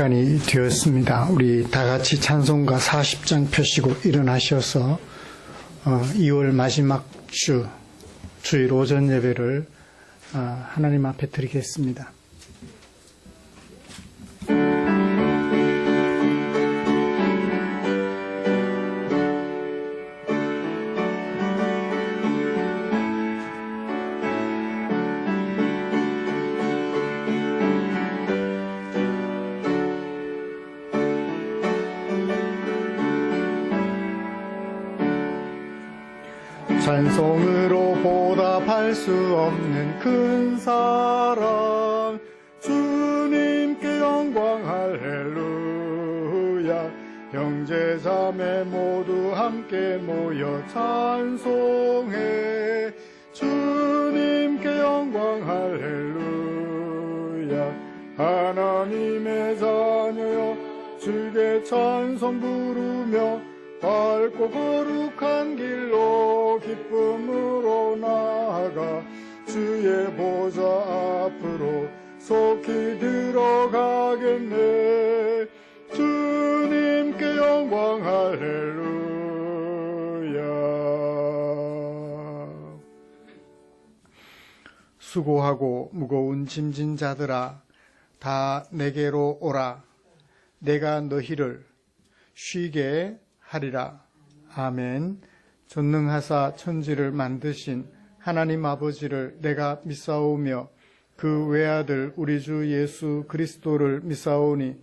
시간이 되었습니다. 우리 다 같이 찬송가 40장 펴시고 일어나셔서 2월 마지막 주일 오전 예배를 하나님 앞에 드리겠습니다. 찬송으로 보답할 수 없는 큰 사랑, 주님께 영광 할렐루야. 형제 자매 모두 함께 모여 찬송해, 주님께 영광 할렐루야. 하나님의 자녀여 주께 찬송 부르며 밝고 거룩한 길로 기쁨으로 나아가 주의 보좌 앞으로 속히 들어가겠네. 주님께 영광 할렐루야. 수고하고 무거운 짐진 자들아 다 내게로 오라. 내가 너희를 쉬게 하리라. 아멘. 전능하사 천지를 만드신 하나님 아버지를 내가 믿사오며 그 외아들 우리 주 예수 그리스도를 믿사오니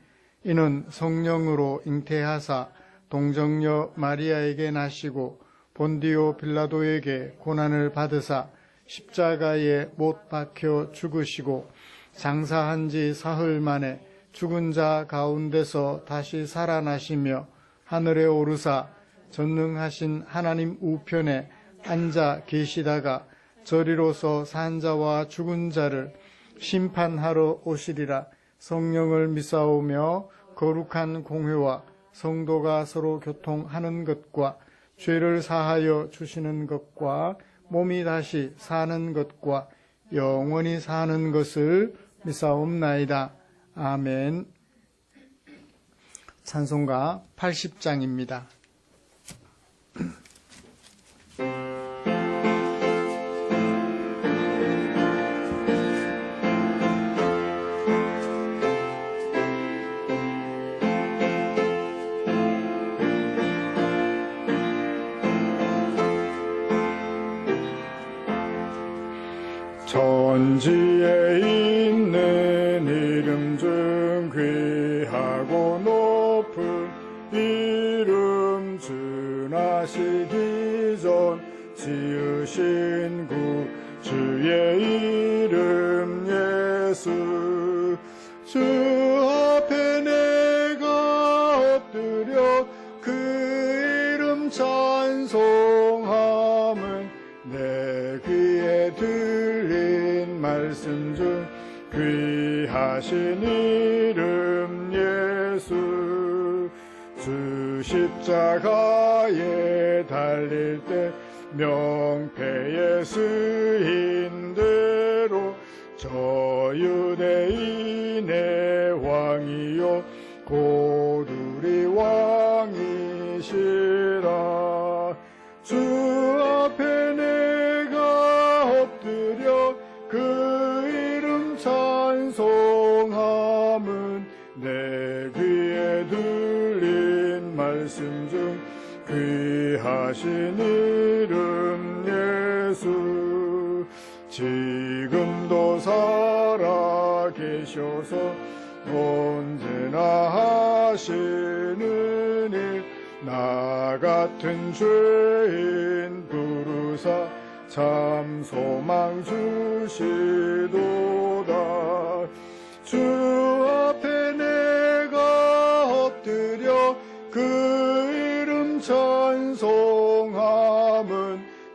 이는 성령으로 잉태하사 동정녀 마리아에게 나시고 본디오 빌라도에게 고난을 받으사 십자가에 못 박혀 죽으시고 장사한 지 사흘 만에 죽은 자 가운데서 다시 살아나시며 하늘에 오르사 전능하신 하나님 우편에 앉아 계시다가 저리로서 산 자와 죽은 자를 심판하러 오시리라. 성령을 믿사오며 거룩한 공회와 성도가 서로 교통하는 것과 죄를 사하여 주시는 것과 몸이 다시 사는 것과 영원히 사는 것을 믿사옵나이다. 아멘. 찬송가 80장입니다. 천지에 있는 이름 중 귀하고 높은 이름 준하시기 전 지으신 주의 이름 예수. 주 앞에 내가 엎드려 그 이름 찬송함은 내 귀에 들린 말씀 중 귀하신 이름 예수. 주 십자가에 달릴 때 명패에 쓰인 대로 저 유대인의 왕이요 곧 우리 왕이시라. 주 앞에 내가 엎드려 그 이름 찬송함은 내 귀에 들린 말씀 중 귀하신 이름 예수. 지금도 살아 계셔서 언제나 하시는 일, 나 같은 죄인 부르사 참 소망 주시도다. 주 앞에 내가 엎드려 그 이름 찬송함은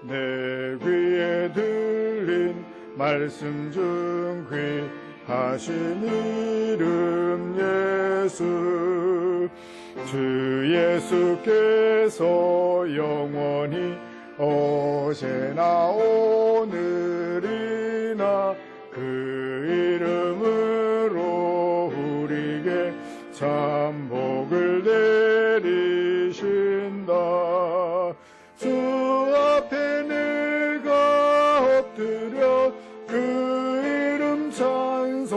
내 귀에 들린 말씀 중 귀하신 이름 예수. 주 예수께서 영원히 어제나 오늘이나 그 이름으로 우리에게 참 복을 내리신다. 주 앞에 내가 엎드려 그 이름 찬송함은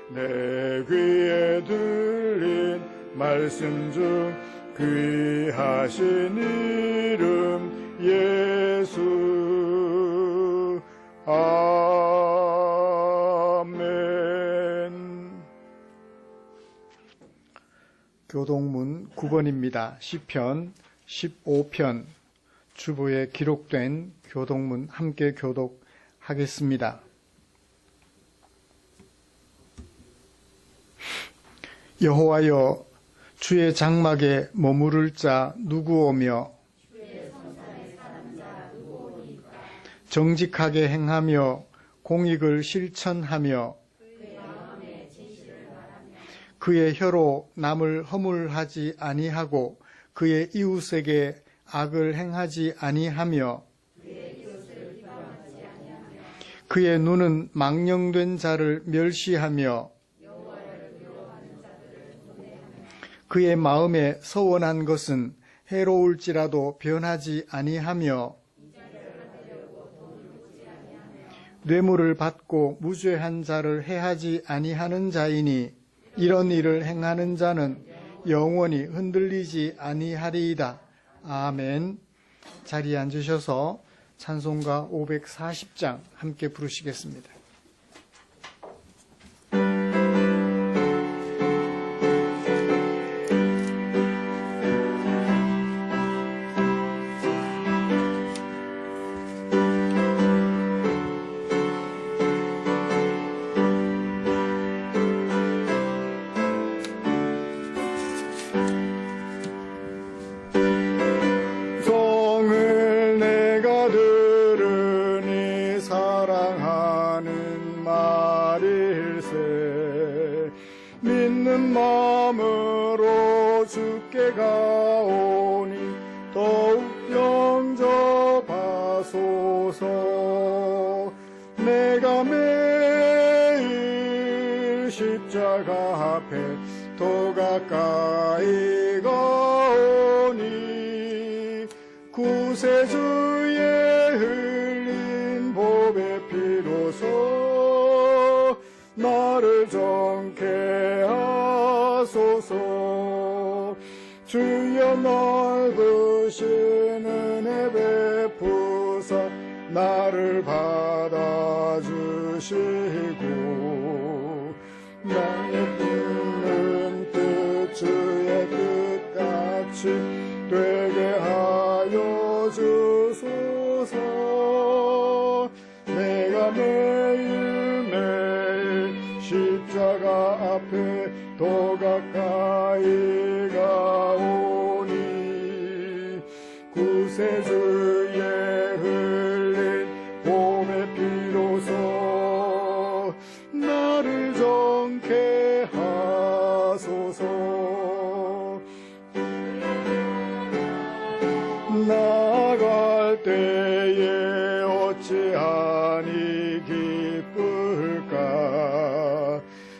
내 귀에 들린 말씀 중 귀하신 이름 예수. 아멘. 교동문 9번입니다. 시편 15편 주보에 기록된 교동문 함께 교독하겠습니다. 여호와여, 주의 장막에 머무를 자 누구오며 정직하게 행하며 공익을 실천하며 그의 혀로 남을 허물하지 아니하고 그의 이웃에게 악을 행하지 아니하며 그의 눈은 망령된 자를 멸시하며 그의 마음에 서원한 것은 해로울지라도 변하지 아니하며 뇌물을 받고 무죄한 자를 해하지 아니하는 자이니 이런 일을 행하는 자는 영원히 흔들리지 아니하리이다. 아멘. 자리에 앉으셔서 찬송가 540장 함께 부르시겠습니다. 믿는 마음으로 주께 가오니 더욱 영접하소서. 내가 매일 십자가 앞에 더 가까이 가오니 구세주의 흘린 보배 피로써 나를 정케 하소서. 주여 넓으신 은혜 베푸사 나를 받아주시고 나의 듣는 뜻 주의 뜻같이 되게 하여 주소서. 내가 매일매일 십자가 앞에 더 가까이 가오니 구세주의 흘린 봄의 피로써 나를 정케 하소서. 나아갈 때에 어찌하니 기쁠까.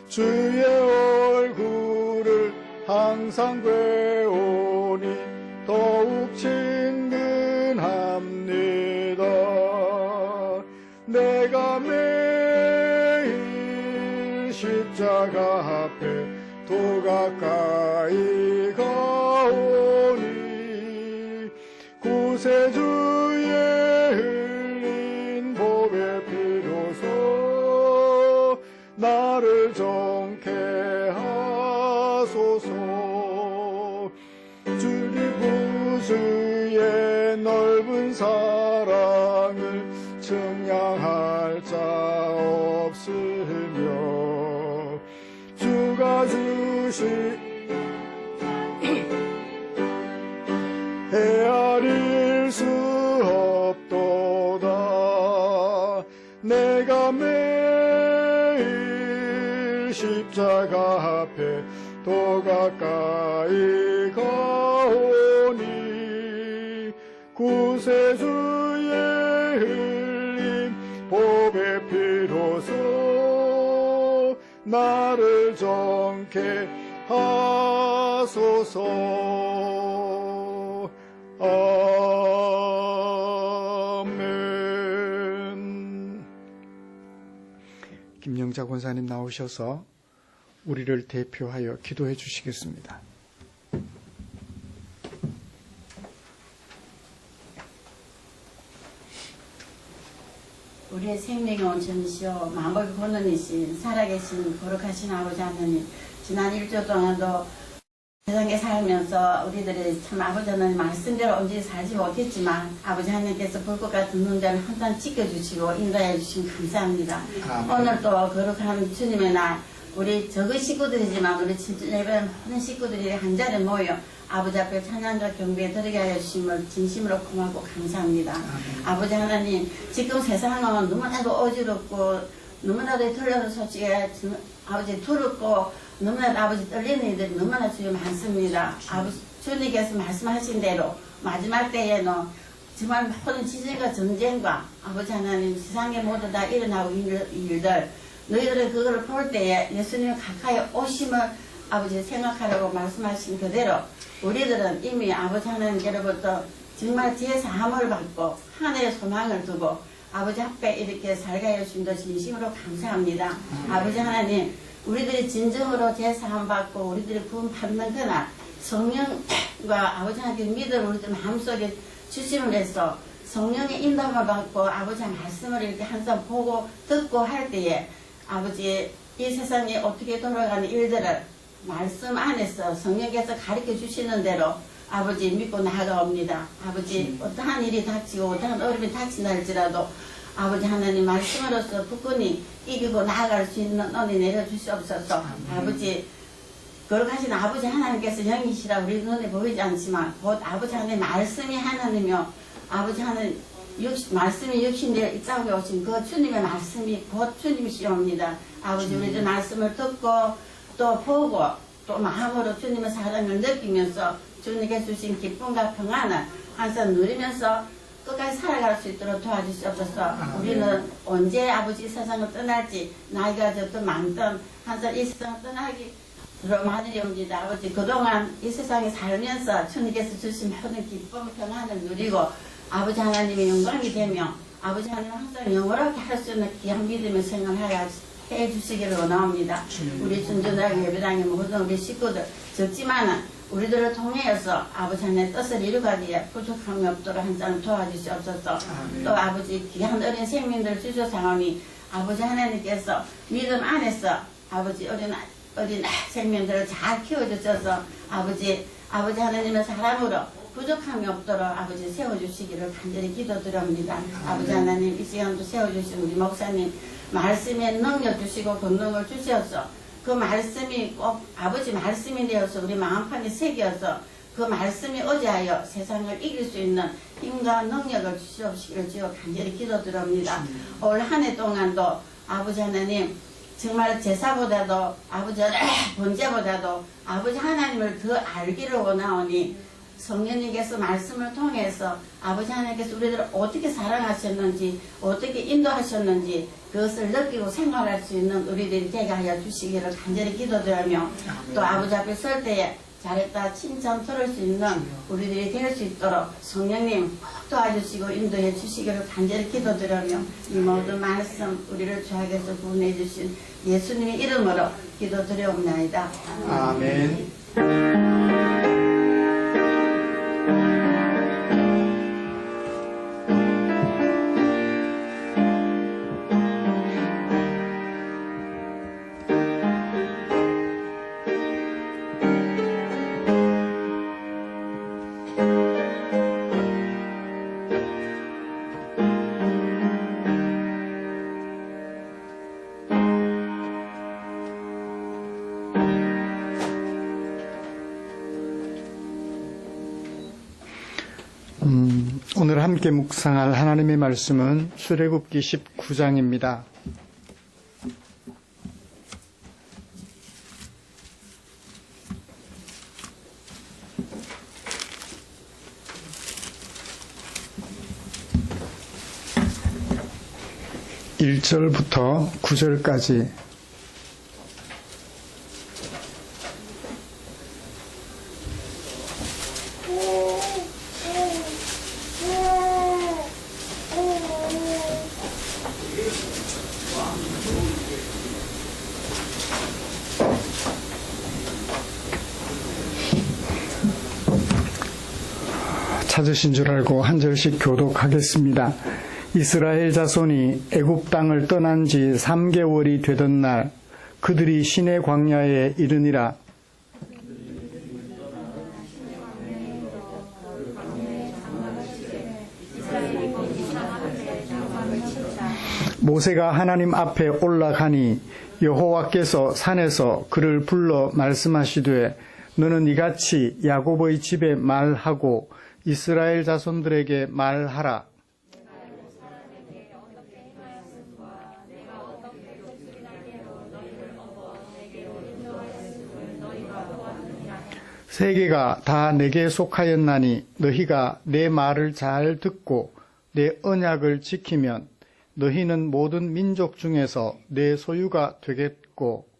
주의 얼굴을 항상 뵈오니 더욱 친근합니다. 내가 매일 십자가 앞에 더 가까이 가오니 구세주의 흘린 보배 피로써 나를 정케 하소서. 주리 구주의 넓은 사랑을 증량할 자 없으며 주가 주신 헤아릴 수 없도다. 내가 매일 십자가 앞에 더 가까이 가오니 구세주의 흘린 보배 피로써 나를 정케 하소서. 아멘. 김영자 권사님 나오셔서 우리를 대표하여 기도해 주시겠습니다. 우리의 생명의 온천이시오 만복의 본원이신 살아계신 거룩하신 아버지 하나님, 지난 일주일 동안도 세상에 살면서 우리들이 참 아버지 하나님 말씀대로 온전히 살지 못했지만 아버지 하나님께서 불꽃 같은 눈들을 항상 지켜주시고 인도해 주신 감사합니다. 오늘도 거룩한 주님의 날, 우리 적은 식구들이지만 우리 예배는 모든 식구들이 한 자리에 모여 아버지 앞에 찬양과 경배에 들어게 하여 주심을 진심으로 고맙고 감사합니다. 아버지 하나님, 지금 세상은 너무나도 어지럽고 너무나도 틀려서 솔직히 아버지 두렵고 너무나도 아버지 떨리는 일들이 너무나 주여 많습니다. 아버지 주님께서 말씀하신 대로 마지막 때에는 정말 모든 지진과 전쟁과 아버지 하나님 세상에 모두 다 일어나고 일들 너희들은 그거를 볼 때에 예수님 가까이 오심을 아버지 생각하라고 말씀하신 그대로 우리들은 이미 아버지 하나님께로부터 정말 제사함을 받고 하늘의 소망을 두고 아버지 앞에 이렇게 살게 해주심도 진심으로 감사합니다. 아버지 하나님, 우리들이 진정으로 제사함 받고 우리들이 구원 받는 그날 성령과 아버지 하나님 믿음을 우리들 마음속에 주심을 해서 성령의 인도함을 받고 아버지 말씀을 이렇게 항상 보고 듣고 할 때에 아버지 이 세상에 어떻게 돌아가는 일들을 말씀 안에서 성령께서 가르쳐 주시는 대로 아버지 믿고 나아가옵니다. 아버지 어떠한 일이 닥치고 어떠한 어려움이 닥친다 할지라도 아버지 하나님 말씀으로서 굳건히 이기고 나아갈 수 있는 은혜 내려주시옵소서. 아버지 거룩하신 아버지 하나님께서 영이시라 우리 눈에 보이지 않지만 곧 아버지 하나님 말씀이 하나님이요 아버지 하나님 말씀이 육신되어 이 땅에 오신 그 주님의 말씀이 곧 주님이시옵니다. 아버지 우리들 말씀을 듣고 또 보고 또 마음으로 주님의 사랑을 느끼면서 주님께 주신 기쁨과 평안을 항상 누리면서 끝까지 살아갈 수 있도록 도와주시옵소서. 우리는 언제 아버지 이 세상을 떠날지 나이가 적든 많든 항상 이 세상을 떠나기 들어마들이옵니다. 아버지 그동안 이 세상에 살면서 주님께서 주신 모든 기쁨 평안을 누리고 아버지 하나님의 영광이 되며 아버지 하나님 항상 영원하게 할 수 있는 귀한 믿음의 생활을 해주시기를 원합니다. 우리 순전하게 예배당의 모든 우리 식구들 적지만은 우리들을 통해서 아버지 하나님의 뜻을 이루가기에 부족함이 없도록 항상 도와주시옵소서. 또 아버지 귀한 어린 생명들 주셔사오니 아버지 하나님께서 믿음 안에서 아버지 어린 생명들을 잘 키워주셔서 아버지 하나님의 사람으로 부족함이 없도록 아버지 세워주시기를 간절히 기도드립니다. 아버지 하나님 이 시간도 세워주신 우리 목사님 말씀에 능력 주시고 권능을 주셔서 그 말씀이 꼭 아버지 말씀이 되어서 우리 마음판에 새겨서 그 말씀이 어지하여 세상을 이길 수 있는 힘과 능력을 주시옵시기를 주여 간절히 기도드립니다. 올 한 해 동안도 아버지 하나님 정말 제사보다도 아버지 번제보다도 아버지 하나님을 더 알기를 원하오니 성령님께서 말씀을 통해서 아버지 하나님께서 우리들을 어떻게 사랑하셨는지 어떻게 인도하셨는지 그것을 느끼고 생활할 수 있는 우리들이 되게 하여 주시기를 간절히 기도드리며 또 아버지 앞에 설 때에 잘했다 칭찬 들을 수 있는 우리들이 될 수 있도록 성령님 도와주시고 인도해 주시기를 간절히 기도드리며 이 모든 말씀 우리를 주하께서 구원해 주신 예수님의 이름으로 기도드리옵나이다. 아멘. 오늘 함께 묵상할 하나님의 말씀은 출애굽기 19장입니다. (1절부터) (9절까지) 찾으신 줄 알고 한 절씩 교독하겠습니다. 이스라엘 자손이 애굽 땅을 떠난 지 3개월이 되던 날 그들이 시내 광야에 이르니라. 모세가 하나님 앞에 올라가니 여호와께서 산에서 그를 불러 말씀하시되 너는 이같이 야곱의 집에 말하고 이스라엘 자손들에게 말하라. 세계가 다 내게 속하였나니 너희가 내 말을 잘 듣고 내 언약을 지키면 너희는 모든 민족 중에서 내 소유가 되겠고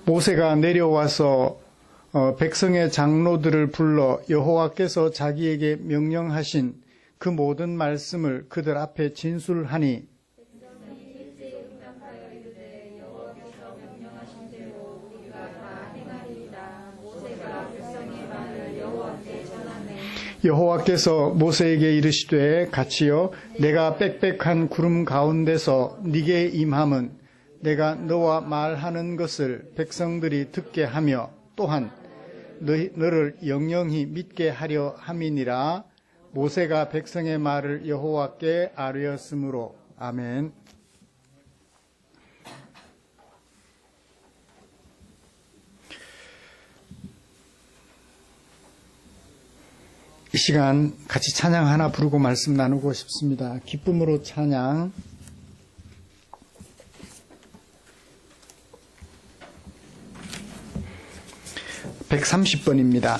모세가 내려와서 백성의 장로들을 불러 여호와께서 자기에게 명령하신 그 모든 말씀을 그들 앞에 진술하니 여호와께서 모세에게 이르시되 같이여 내가 빽빽한 구름 가운데서 네게 임함은 내가 너와 말하는 것을 백성들이 듣게 하며 또한 너를 영영히 믿게 하려 함이니라. 모세가 백성의 말을 여호와께 아뢰었으므로. 아멘. 이 시간 같이 찬양 하나 부르고 말씀 나누고 싶습니다. 기쁨으로 찬양 130번입니다.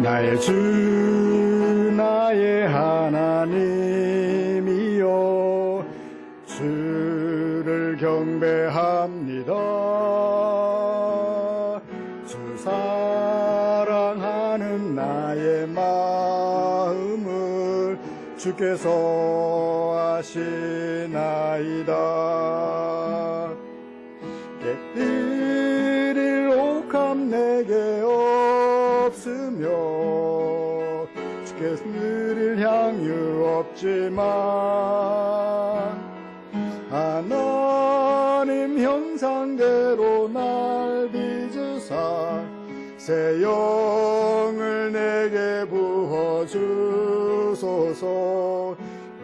나의 주 나의 하나님이여 주를 경배합니다. 주 사랑하는 나의 마음을 주께서 아시나이다. 일일 옥함 내게 없으며 주께서 누릴 향유 없지만 하나님 형상대로 날 빚으사 새 영을 내게 부어주소서.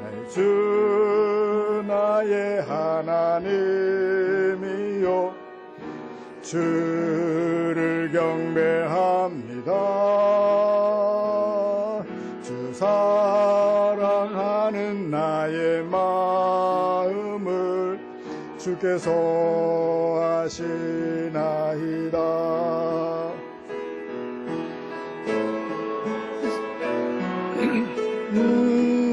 나의 주 나의 하나님이여 주를 경배합니다. 주 사랑하는 나의 마음을 주께서 아시나이다.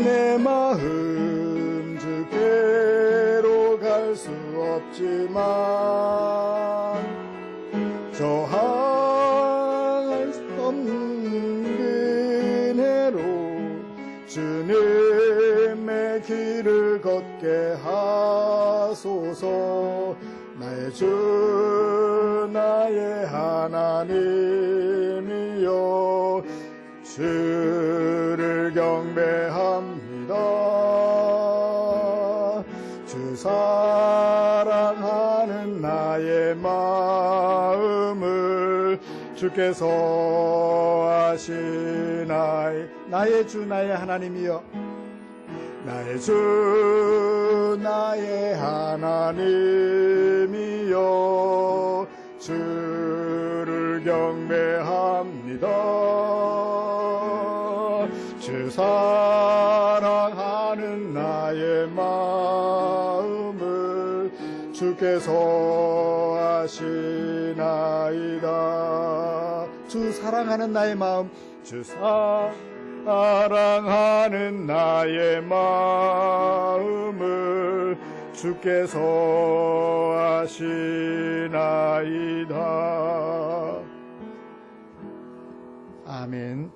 내 마음 주께로 갈 수 없지만 저할 수 없는 그네로 주님의 길을 걷게 하소서. 나의 주 나의 하나님이여 주를 경배합니다. 주 사랑하는 나의 마음을 주께서 아시나이. 나의 주 나의 하나님이여 나의 주 나의 하나님이여 주를 경배합니다. 주 주 사랑하는 나의 마음을 주께서 아시나이다. 주 사랑하는 나의 마음, 주 사랑하는 나의 마음을 주께서 아시나이다. 아멘.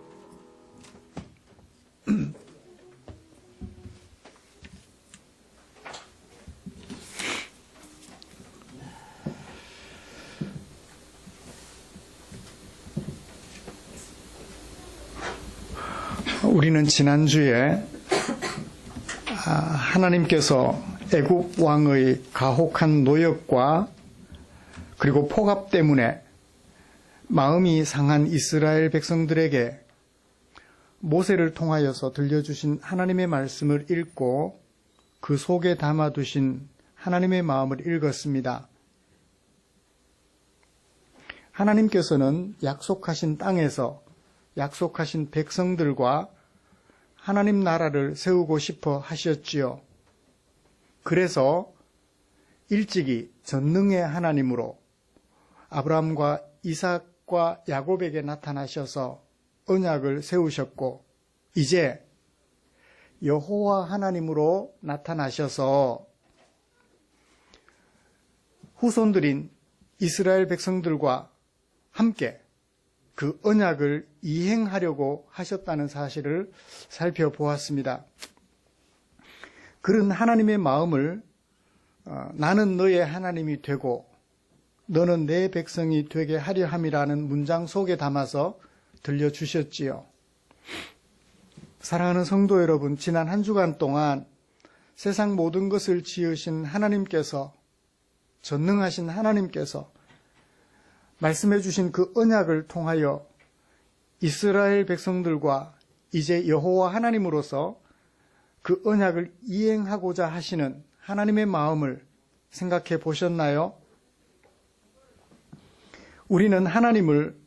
우리는 지난주에 하나님께서 애굽 왕의 가혹한 노역과 그리고 폭압 때문에 마음이 상한 이스라엘 백성들에게 모세를 통하여서 들려주신 하나님의 말씀을 읽고 그 속에 담아두신 하나님의 마음을 읽었습니다. 하나님께서는 약속하신 땅에서 약속하신 백성들과 하나님 나라를 세우고 싶어 하셨지요. 그래서 일찍이 전능의 하나님으로 아브라함과 이삭과 야곱에게 나타나셔서 언약을 세우셨고, 이제 여호와 하나님으로 나타나셔서 후손들인 이스라엘 백성들과 함께 그 언약을 이행하려고 하셨다는 사실을 살펴보았습니다. 그런 하나님의 마음을 나는 너의 하나님이 되고 너는 내 백성이 되게 하려 함이라는 문장 속에 담아서 들려주셨지요. 사랑하는 성도 여러분, 지난 한 주간 동안 세상 모든 것을 지으신 하나님께서, 전능하신 하나님께서 말씀해 주신 그 언약을 통하여 이스라엘 백성들과 이제 여호와 하나님으로서 그 언약을 이행하고자 하시는 하나님의 마음을 생각해 보셨나요? 우리는 하나님을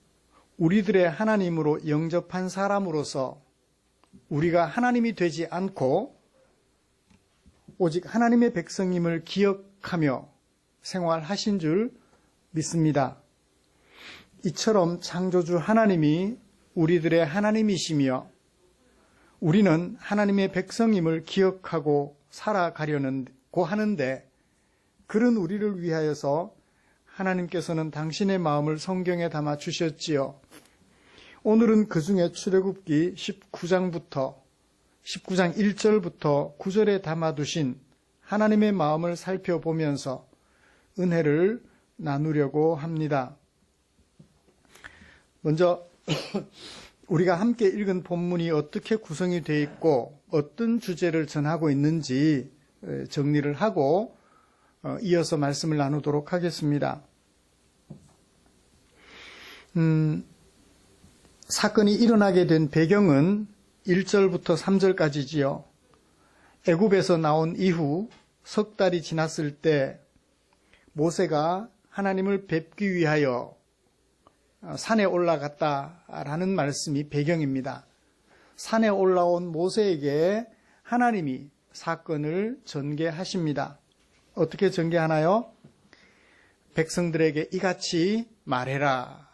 우리들의 하나님으로 영접한 사람으로서 우리가 하나님이 되지 않고 오직 하나님의 백성임을 기억하며 생활하신 줄 믿습니다. 이처럼 창조주 하나님이 우리들의 하나님이시며 우리는 하나님의 백성임을 기억하고 살아가려고 하는데, 그런 우리를 위하여서 하나님께서는 당신의 마음을 성경에 담아 주셨지요. 오늘은 그 중에 출애굽기 19장 1절부터 9절에 담아두신 하나님의 마음을 살펴보면서 은혜를 나누려고 합니다. 먼저 우리가 함께 읽은 본문이 어떻게 구성이 되어 있고 어떤 주제를 전하고 있는지 정리를 하고 이어서 말씀을 나누도록 하겠습니다. 사건이 일어나게 된 배경은 1절부터 3절까지지요. 애굽에서 나온 이후 석 달이 지났을 때 모세가 하나님을 뵙기 위하여 산에 올라갔다라는 말씀이 배경입니다. 산에 올라온 모세에게 하나님이 사건을 전개하십니다. 어떻게 전개하나요? 백성들에게 이같이 말해라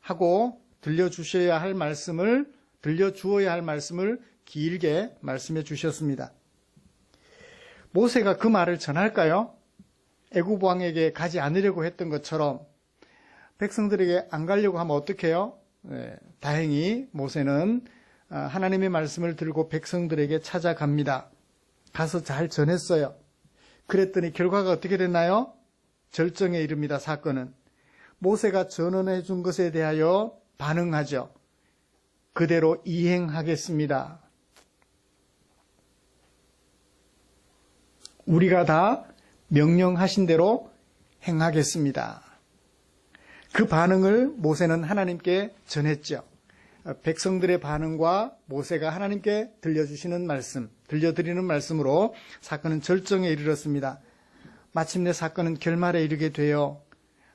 하고 들려주어야 할 말씀을 길게 말씀해 주셨습니다. 모세가 그 말을 전할까요? 애굽 왕에게 가지 않으려고 했던 것처럼 백성들에게 안 가려고 하면 어떡해요? 다행히 모세는 하나님의 말씀을 들고 백성들에게 찾아갑니다. 가서 잘 전했어요. 그랬더니 결과가 어떻게 됐나요? 절정에 이릅니다. 사건은 모세가 전언해 준 것에 대하여 반응하죠. 그대로 이행하겠습니다. 우리가 다 명령하신 대로 행하겠습니다. 그 반응을 모세는 하나님께 전했죠. 백성들의 반응과 모세가 하나님께 들려주시는 말씀, 들려드리는 말씀으로 사건은 절정에 이르렀습니다. 마침내 사건은 결말에 이르게 되어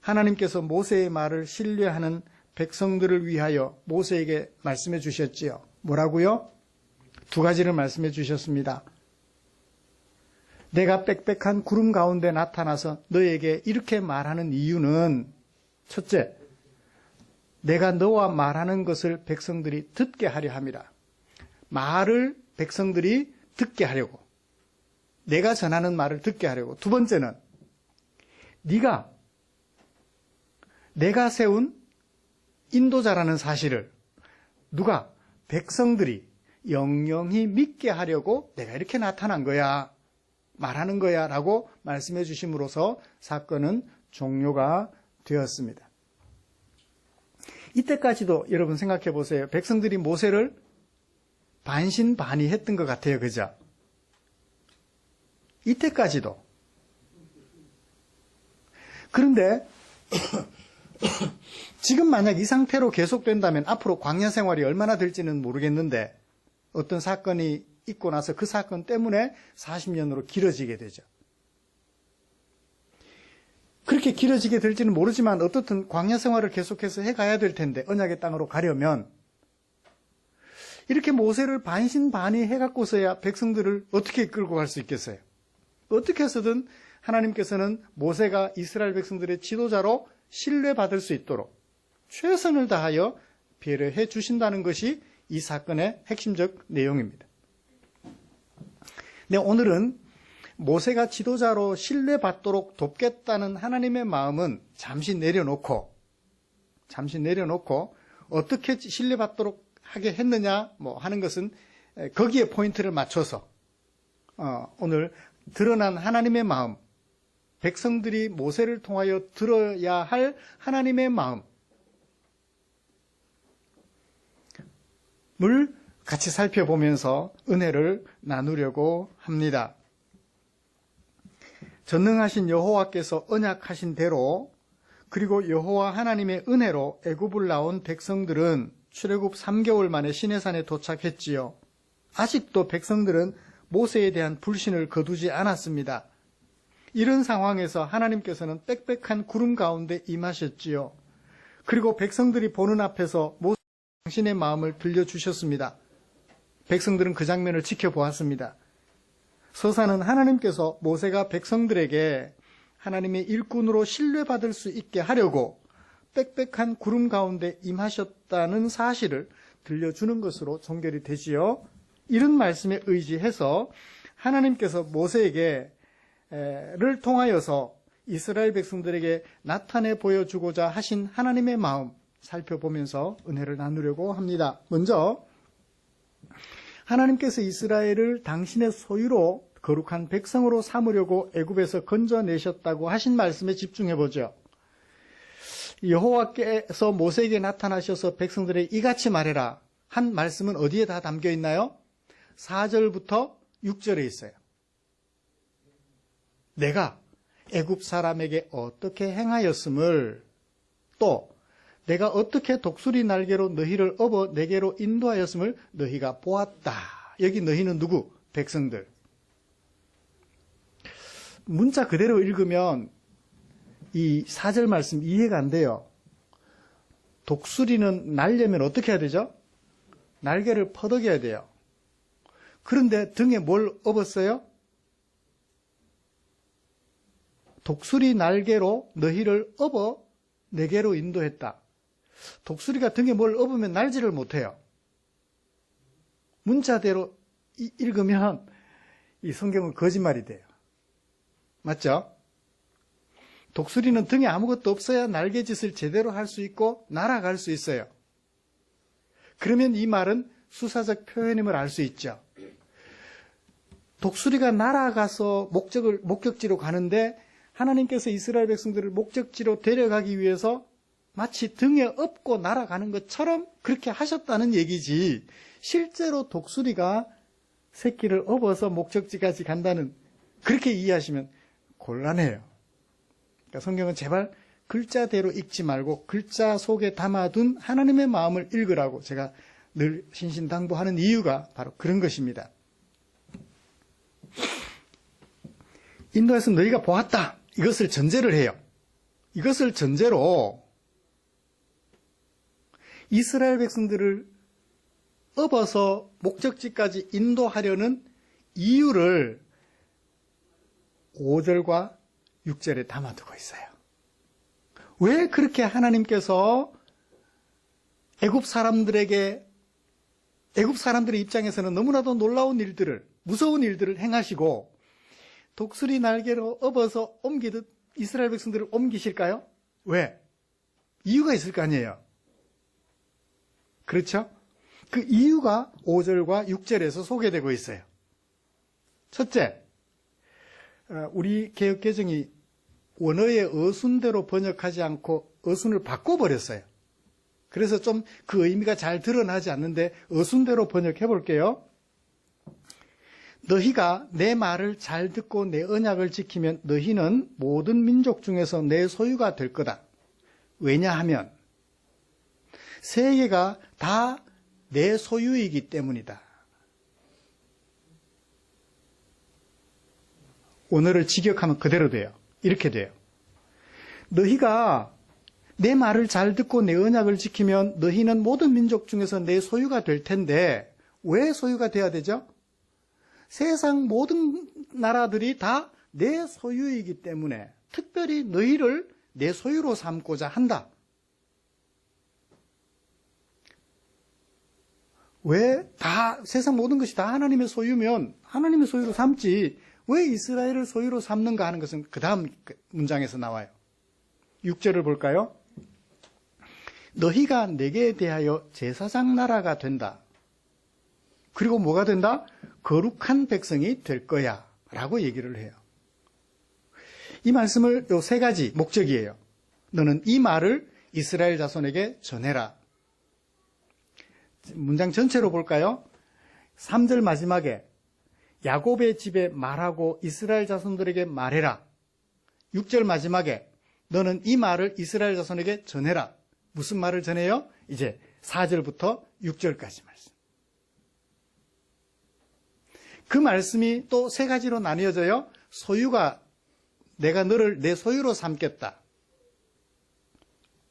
하나님께서 모세의 말을 신뢰하는 백성들을 위하여 모세에게 말씀해 주셨지요. 뭐라고요? 두 가지를 말씀해 주셨습니다. 내가 빽빽한 구름 가운데 나타나서 너에게 이렇게 말하는 이유는 첫째, 내가 너와 말하는 것을 백성들이 듣게 하려 함이라. 말을 백성들이 듣게 하려고. 내가 전하는 말을 듣게 하려고. 두 번째는 내가 세운 인도자라는 사실을 누가? 백성들이 영영히 믿게 하려고 내가 이렇게 나타난 거야, 말하는 거야 라고 말씀해 주심으로써 사건은 종료가 되었습니다. 이때까지도 여러분 생각해 보세요. 백성들이 모세를 반신반의했던 것 같아요. 그죠? 이때까지도. 그런데 지금 만약 이 상태로 계속된다면 앞으로 광야 생활이 얼마나 될지는 모르겠는데 어떤 사건이 있고 나서 그 사건 때문에 40년으로 길어지게 되죠. 그렇게 길어지게 될지는 모르지만 어떻든 광야 생활을 계속해서 해가야 될 텐데 언약의 땅으로 가려면 이렇게 모세를 반신반의해갖고서야 백성들을 어떻게 이끌고 갈 수 있겠어요? 어떻게 해서든 하나님께서는 모세가 이스라엘 백성들의 지도자로 신뢰받을 수 있도록 최선을 다하여 배려해 주신다는 것이 이 사건의 핵심적 내용입니다. 네, 오늘은 모세가 지도자로 신뢰받도록 돕겠다는 하나님의 마음은 잠시 내려놓고 어떻게 신뢰받도록 하게 했느냐 하는 것은 거기에 포인트를 맞춰서 오늘 드러난 하나님의 마음, 백성들이 모세를 통하여 들어야 할 하나님의 마음을 같이 살펴보면서 은혜를 나누려고 합니다. 전능하신 여호와께서 언약하신 대로 그리고 여호와 하나님의 은혜로 애굽을 나온 백성들은 출애굽 3개월 만에 시내산에 도착했지요. 아직도 백성들은 모세에 대한 불신을 거두지 않았습니다. 이런 상황에서 하나님께서는 빽빽한 구름 가운데 임하셨지요. 그리고 백성들이 보는 앞에서 모세 당신의 마음을 들려주셨습니다. 백성들은 그 장면을 지켜보았습니다. 서사는 하나님께서 모세가 백성들에게 하나님의 일꾼으로 신뢰받을 수 있게 하려고 빽빽한 구름 가운데 임하셨다는 사실을 들려주는 것으로 종결이 되지요. 이런 말씀에 의지해서 하나님께서 모세에게 를 통하여서 이스라엘 백성들에게 나타내 보여주고자 하신 하나님의 마음 살펴보면서 은혜를 나누려고 합니다. 먼저 하나님께서 이스라엘을 당신의 소유로 거룩한 백성으로 삼으려고 애굽에서 건져내셨다고 하신 말씀에 집중해 보죠. 여호와께서 모세에게 나타나셔서 백성들에게 이같이 말해라 한 말씀은 어디에 다 담겨 있나요? 4절부터 6절에 있어요. 내가 애굽 사람에게 어떻게 행하였음을, 또 내가 어떻게 독수리 날개로 너희를 업어 내게로 인도하였음을 너희가 보았다. 여기 너희는 누구? 백성들. 문자 그대로 읽으면 이 4절 말씀 이해가 안 돼요. 독수리는 날려면 어떻게 해야 되죠? 날개를 퍼덕여야 돼요. 그런데 등에 뭘 업었어요? 독수리 날개로 너희를 업어 내게로 인도했다. 독수리가 등에 뭘 업으면 날지를 못해요. 문자대로 읽으면 이 성경은 거짓말이 돼요. 맞죠? 독수리는 등에 아무것도 없어야 날개짓을 제대로 할 수 있고 날아갈 수 있어요. 그러면 이 말은 수사적 표현임을 알 수 있죠. 독수리가 날아가서 목적지로 가는데 하나님께서 이스라엘 백성들을 목적지로 데려가기 위해서 마치 등에 업고 날아가는 것처럼 그렇게 하셨다는 얘기지, 실제로 독수리가 새끼를 업어서 목적지까지 간다는, 그렇게 이해하시면 곤란해요. 그러니까 성경은 제발 글자대로 읽지 말고 글자 속에 담아둔 하나님의 마음을 읽으라고 제가 늘 신신당부하는 이유가 바로 그런 것입니다. 인도에서 너희가 보았다, 이것을 전제를 해요. 이것을 전제로 이스라엘 백성들을 업어서 목적지까지 인도하려는 이유를 5절과 6절에 담아두고 있어요. 왜 그렇게 하나님께서 애굽 사람들의 입장에서는 너무나도 놀라운 일들을, 무서운 일들을 행하시고 독수리 날개로 업어서 옮기듯 이스라엘 백성들을 옮기실까요? 왜? 이유가 있을 거 아니에요. 그렇죠? 그 이유가 5절과 6절에서 소개되고 있어요. 첫째, 우리 개역개정이 원어의 어순대로 번역하지 않고 어순을 바꿔버렸어요. 그래서 좀 그 의미가 잘 드러나지 않는데 어순대로 번역해 볼게요. 너희가 내 말을 잘 듣고 내 언약을 지키면 너희는 모든 민족 중에서 내 소유가 될 거다. 왜냐하면 세계가 다 내 소유이기 때문이다. 원어를 직역하면 그대로 돼요. 이렇게 돼요. 너희가 내 말을 잘 듣고 내 언약을 지키면 너희는 모든 민족 중에서 내 소유가 될 텐데 왜 소유가 돼야 되죠? 세상 모든 나라들이 다 내 소유이기 때문에 특별히 너희를 내 소유로 삼고자 한다. 왜 다 세상 모든 것이 다 하나님의 소유면 하나님의 소유로 삼지 왜 이스라엘을 소유로 삼는가 하는 것은 그 다음 문장에서 나와요. 6절을 볼까요? 너희가 내게 대하여 제사장 나라가 된다. 그리고 뭐가 된다? 거룩한 백성이 될 거야 라고 얘기를 해요. 이 말씀을 요 세 가지 목적이에요. 너는 이 말을 이스라엘 자손에게 전해라. 문장 전체로 볼까요? 3절 마지막에 야곱의 집에 말하고 이스라엘 자손들에게 말해라. 6절 마지막에 너는 이 말을 이스라엘 자손에게 전해라. 무슨 말을 전해요? 이제 4절부터 6절까지 말씀. 그 말씀이 또 세 가지로 나뉘어져요. 소유가 내가 너를 내 소유로 삼겠다.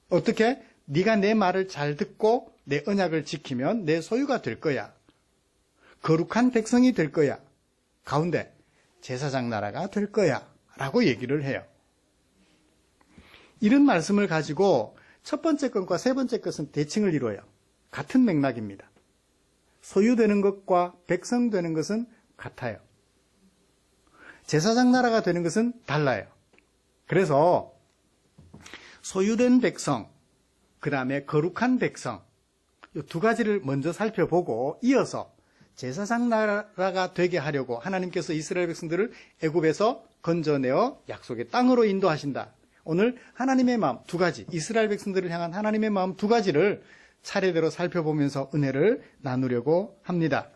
어떻게? 네가 내 말을 잘 듣고 내 언약을 지키면 내 소유가 될 거야. 거룩한 백성이 될 거야. 가운데 제사장 나라가 될 거야 라고 얘기를 해요. 이런 말씀을 가지고 첫 번째 것과 세 번째 것은 대칭을 이루어요. 같은 맥락입니다. 소유되는 것과 백성 되는 것은 같아요. 제사장 나라가 되는 것은 달라요. 그래서 소유된 백성, 그 다음에 거룩한 백성, 이 두 가지를 먼저 살펴보고 이어서 제사장 나라가 되게 하려고 하나님께서 이스라엘 백성들을 애굽에서 건져내어 약속의 땅으로 인도하신다. 오늘 하나님의 마음 두 가지, 이스라엘 백성들을 향한 하나님의 마음 두 가지를 차례대로 살펴보면서 은혜를 나누려고 합니다.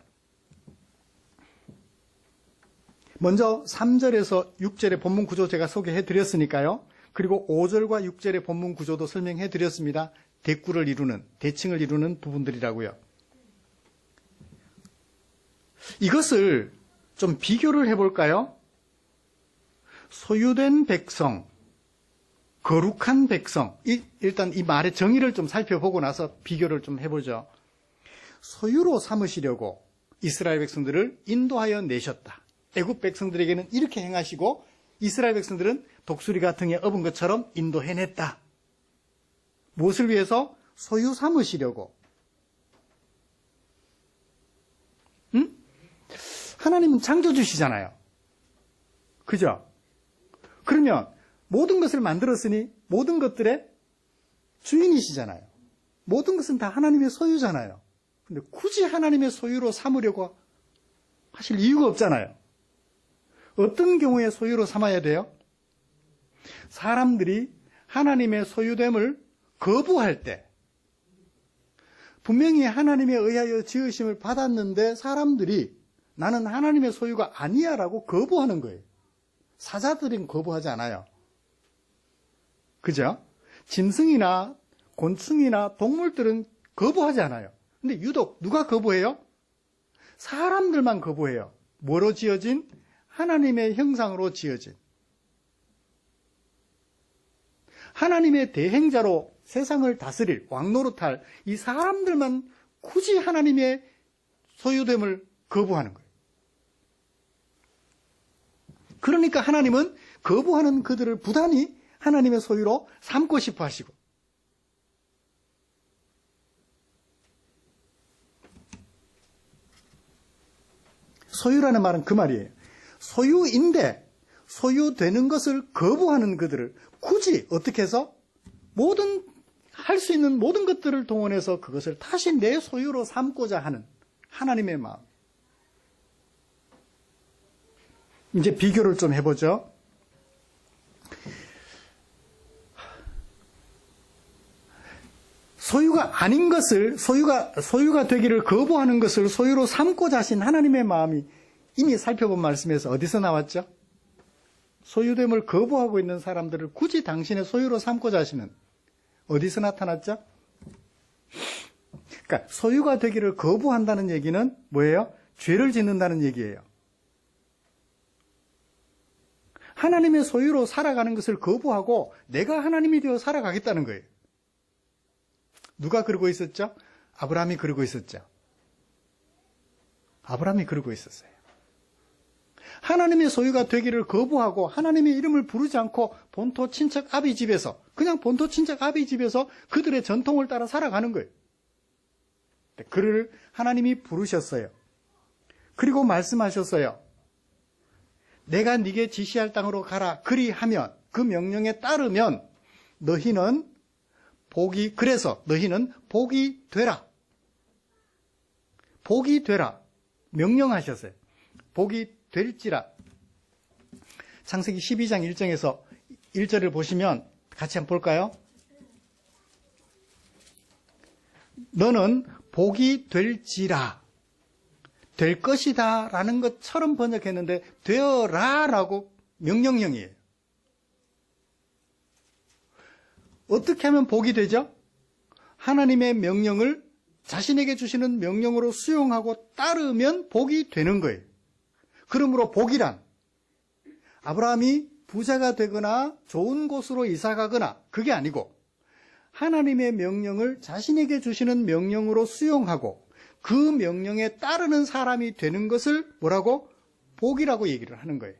먼저 3절에서 6절의 본문 구조 제가 소개해 드렸으니까요. 그리고 5절과 6절의 본문 구조도 설명해 드렸습니다. 대꾸를 이루는, 대칭을 이루는 부분들이라고요. 이것을 좀 비교를 해볼까요? 소유된 백성, 거룩한 백성. 일단 이 말의 정의를 좀 살펴보고 나서 비교를 좀 해보죠. 소유로 삼으시려고 이스라엘 백성들을 인도하여 내셨다. 애굽 백성들에게는 이렇게 행하시고 이스라엘 백성들은 독수리가 등에 업은 것처럼 인도해냈다. 무엇을 위해서? 소유 삼으시려고. 하나님은 창조주시잖아요. 그죠? 그러면 모든 것을 만들었으니 모든 것들의 주인이시잖아요. 모든 것은 다 하나님의 소유잖아요. 근데 굳이 하나님의 소유로 삼으려고 하실 이유가 없잖아요. 어떤 경우에 소유로 삼아야 돼요? 사람들이 하나님의 소유됨을 거부할 때, 분명히 하나님에 의하여 지으심을 받았는데 사람들이 나는 하나님의 소유가 아니야 라고 거부하는 거예요. 사자들은 거부하지 않아요. 그죠? 짐승이나 곤충이나 동물들은 거부하지 않아요. 근데 유독 누가 거부해요? 사람들만 거부해요. 뭐로 지어진? 하나님의 형상으로 지어진. 하나님의 대행자로 세상을 다스릴 왕노릇할 이 사람들만 굳이 하나님의 소유됨을 거부하는 거예요. 그러니까 하나님은 거부하는 그들을 부단히 하나님의 소유로 삼고 싶어 하시고, 소유라는 말은 그 말이에요. 소유인데 소유되는 것을 거부하는 그들을 굳이 어떻게 해서 할 수 있는 모든 것들을 동원해서 그것을 다시 내 소유로 삼고자 하는 하나님의 마음. 이제 비교를 좀 해보죠. 소유가 아닌 것을, 소유가 되기를 거부하는 것을 소유로 삼고자 하신 하나님의 마음이 이미 살펴본 말씀에서 어디서 나왔죠? 소유됨을 거부하고 있는 사람들을 굳이 당신의 소유로 삼고자 하시는, 어디서 나타났죠? 그러니까 소유가 되기를 거부한다는 얘기는 뭐예요? 죄를 짓는다는 얘기예요. 하나님의 소유로 살아가는 것을 거부하고 내가 하나님이 되어 살아가겠다는 거예요. 누가 그러고 있었죠? 아브라함이 그러고 있었죠. 아브라함이 그러고 있었어요. 하나님의 소유가 되기를 거부하고 하나님의 이름을 부르지 않고 본토 친척 아비 집에서, 그냥 본토 친척 아비 집에서 그들의 전통을 따라 살아가는 거예요. 그를 하나님이 부르셨어요. 그리고 말씀하셨어요. 내가 네게 지시할 땅으로 가라. 그리하면, 그 명령에 따르면 너희는 그래서 너희는 복이 되라. 복이 되라. 명령하셨어요. 복이 될지라. 창세기 12장 1절에서 1절을 보시면 같이 한번 볼까요? 너는 복이 될지라. 될 것이다 라는 것처럼 번역했는데 되어라 라고 명령형이에요. 어떻게 하면 복이 되죠? 하나님의 명령을 자신에게 주시는 명령으로 수용하고 따르면 복이 되는 거예요. 그러므로 복이란 아브라함이 부자가 되거나 좋은 곳으로 이사 가거나 그게 아니고 하나님의 명령을 자신에게 주시는 명령으로 수용하고 그 명령에 따르는 사람이 되는 것을 뭐라고? 복이라고 얘기를 하는 거예요.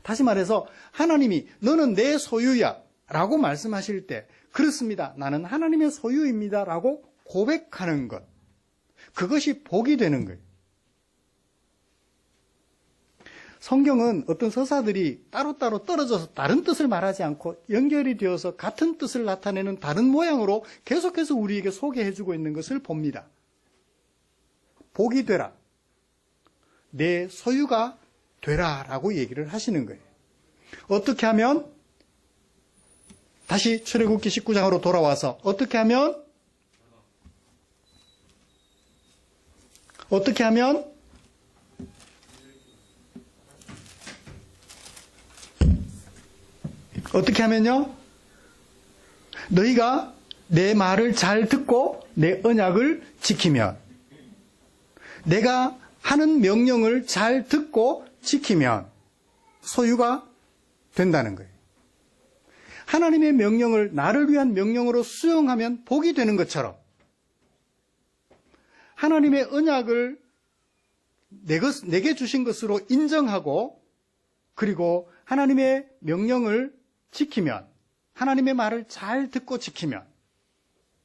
다시 말해서 하나님이 너는 내 소유야 라고 말씀하실 때 그렇습니다. 나는 하나님의 소유입니다 라고 고백하는 것. 그것이 복이 되는 거예요. 성경은 어떤 서사들이 따로따로 떨어져서 다른 뜻을 말하지 않고 연결이 되어서 같은 뜻을 나타내는 다른 모양으로 계속해서 우리에게 소개해주고 있는 것을 봅니다. 복이 되라. 내 소유가 되라 라고 얘기를 하시는 거예요. 어떻게 하면 다시 출애굽기 19장으로 돌아와서 어떻게 하면 어떻게 하면요? 너희가 내 말을 잘 듣고 내 언약을 지키면, 내가 하는 명령을 잘 듣고 지키면 소유가 된다는 거예요. 하나님의 명령을 나를 위한 명령으로 수용하면 복이 되는 것처럼 하나님의 언약을 내게 주신 것으로 인정하고 그리고 하나님의 명령을 지키면, 하나님의 말을 잘 듣고 지키면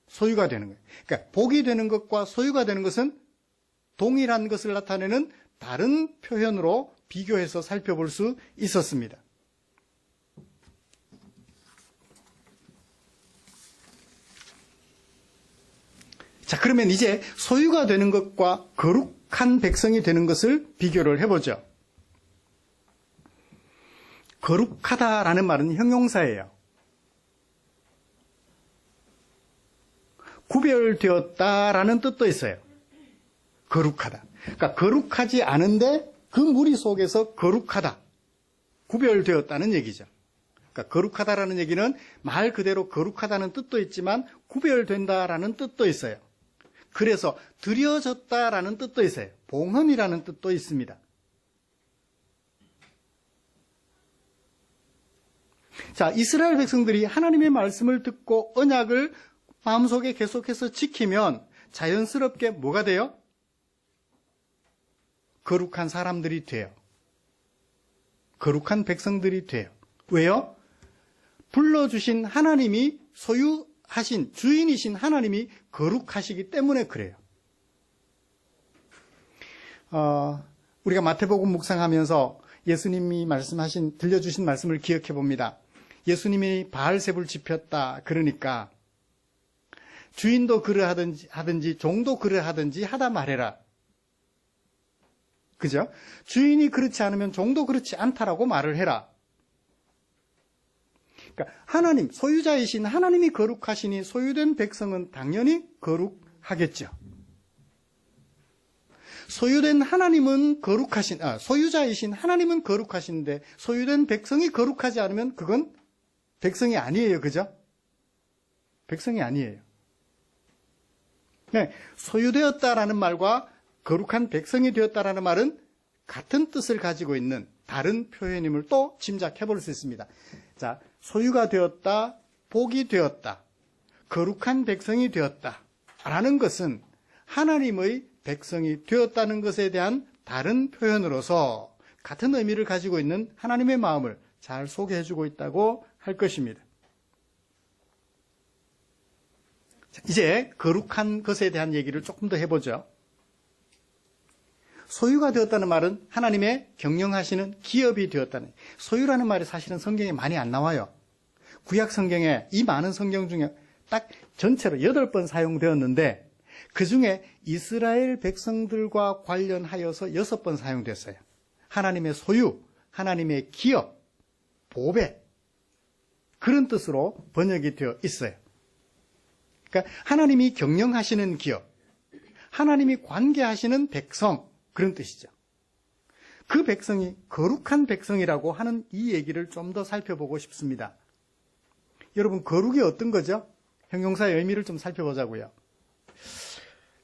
소유가 되는 거예요. 그러니까 복이 되는 것과 소유가 되는 것은 동일한 것을 나타내는 다른 표현으로 비교해서 살펴볼 수 있었습니다. 자, 그러면 이제 소유가 되는 것과 거룩한 백성이 되는 것을 비교를 해보죠. 거룩하다라는 말은 형용사예요. 구별되었다라는 뜻도 있어요. 거룩하다. 그러니까 거룩하지 않은데 그 무리 속에서 거룩하다. 구별되었다는 얘기죠. 그러니까 거룩하다라는 얘기는 말 그대로 거룩하다는 뜻도 있지만 구별된다라는 뜻도 있어요. 그래서 드려졌다라는 뜻도 있어요. 봉헌이라는 뜻도 있습니다. 자, 이스라엘 백성들이 하나님의 말씀을 듣고 언약을 마음속에 계속해서 지키면 자연스럽게 뭐가 돼요? 거룩한 사람들이 돼요. 거룩한 백성들이 돼요. 왜요? 불러주신 하나님이 소유하신 주인이신 하나님이 거룩하시기 때문에 그래요. 우리가 마태복음 묵상하면서 예수님이 들려주신 말씀을 기억해 봅니다. 예수님이 바알세불 지폈다. 그러니까 주인도 그러하든지 종도 그러하든지 하다 말해라. 그죠? 주인이 그렇지 않으면 종도 그렇지 않다라고 말을 해라. 그러니까 하나님, 소유자이신 하나님이 거룩하시니 소유된 백성은 당연히 거룩하겠죠. 소유된 하나님은 소유자이신 하나님은 거룩하신데 소유된 백성이 거룩하지 않으면 그건 백성이 아니에요. 그죠? 백성이 아니에요. 네, 소유되었다라는 말과 거룩한 백성이 되었다라는 말은 같은 뜻을 가지고 있는 다른 표현임을 또 짐작해 볼 수 있습니다. 자, 소유가 되었다, 복이 되었다, 거룩한 백성이 되었다 라는 것은 하나님의 백성이 되었다는 것에 대한 다른 표현으로서 같은 의미를 가지고 있는 하나님의 마음을 잘 소개해 주고 있다고 할 것입니다. 자, 이제 거룩한 것에 대한 얘기를 조금 더 해보죠. 소유가 되었다는 말은 하나님의 경영하시는 기업이 되었다는, 소유라는 말이 사실은 성경에 많이 안 나와요. 구약 성경에 이 많은 성경 중에 딱 전체로 8번 사용되었는데 그 중에 이스라엘 백성들과 관련하여서 6번 사용됐어요. 하나님의 소유, 하나님의 기업, 보배, 그런 뜻으로 번역이 되어 있어요. 그러니까 하나님이 경영하시는 기업, 하나님이 관계하시는 백성, 그런 뜻이죠. 그 백성이 거룩한 백성이라고 하는 이 얘기를 좀 더 살펴보고 싶습니다. 여러분, 거룩이 어떤 거죠? 형용사의 의미를 좀 살펴보자고요.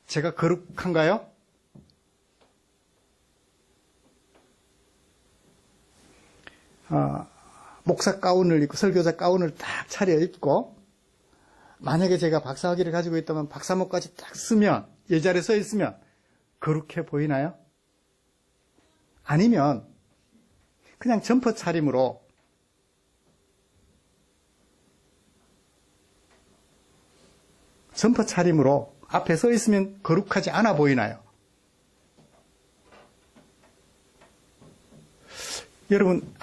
제가 거룩한가요? 목사 가운을 입고 설교자 가운을 딱 차려입고 만약에 제가 박사학위를 가지고 있다면 박사목까지 딱 쓰면 예자리에 서 있으면 거룩해 보이나요? 아니면 그냥 점퍼 차림으로 앞에 서 있으면 거룩하지 않아 보이나요? 여러분,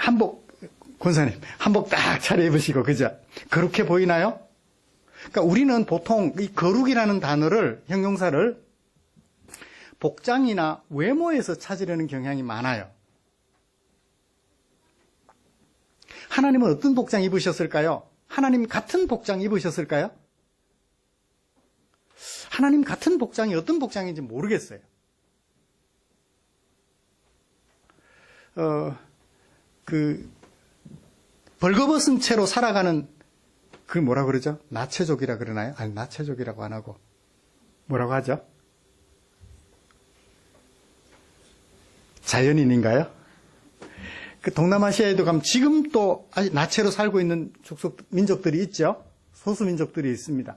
권사님, 한복 딱 차려입으시고, 그죠? 거룩해 보이나요? 그러니까 우리는 보통 이 거룩이라는 단어를, 형용사를 복장이나 외모에서 찾으려는 경향이 많아요. 하나님은 어떤 복장 입으셨을까요? 하나님 같은 복장 입으셨을까요? 하나님 같은 복장이 어떤 복장인지 모르겠어요. 벌거벗은 채로 살아가는 그 뭐라 그러죠? 나체족이라 그러나요? 아니, 나체족이라고 안 하고 뭐라고 하죠? 자연인인가요? 그 동남아시아에도 가면 지금 또 아직 나체로 살고 있는 민족들이 있죠. 소수 민족들이 있습니다.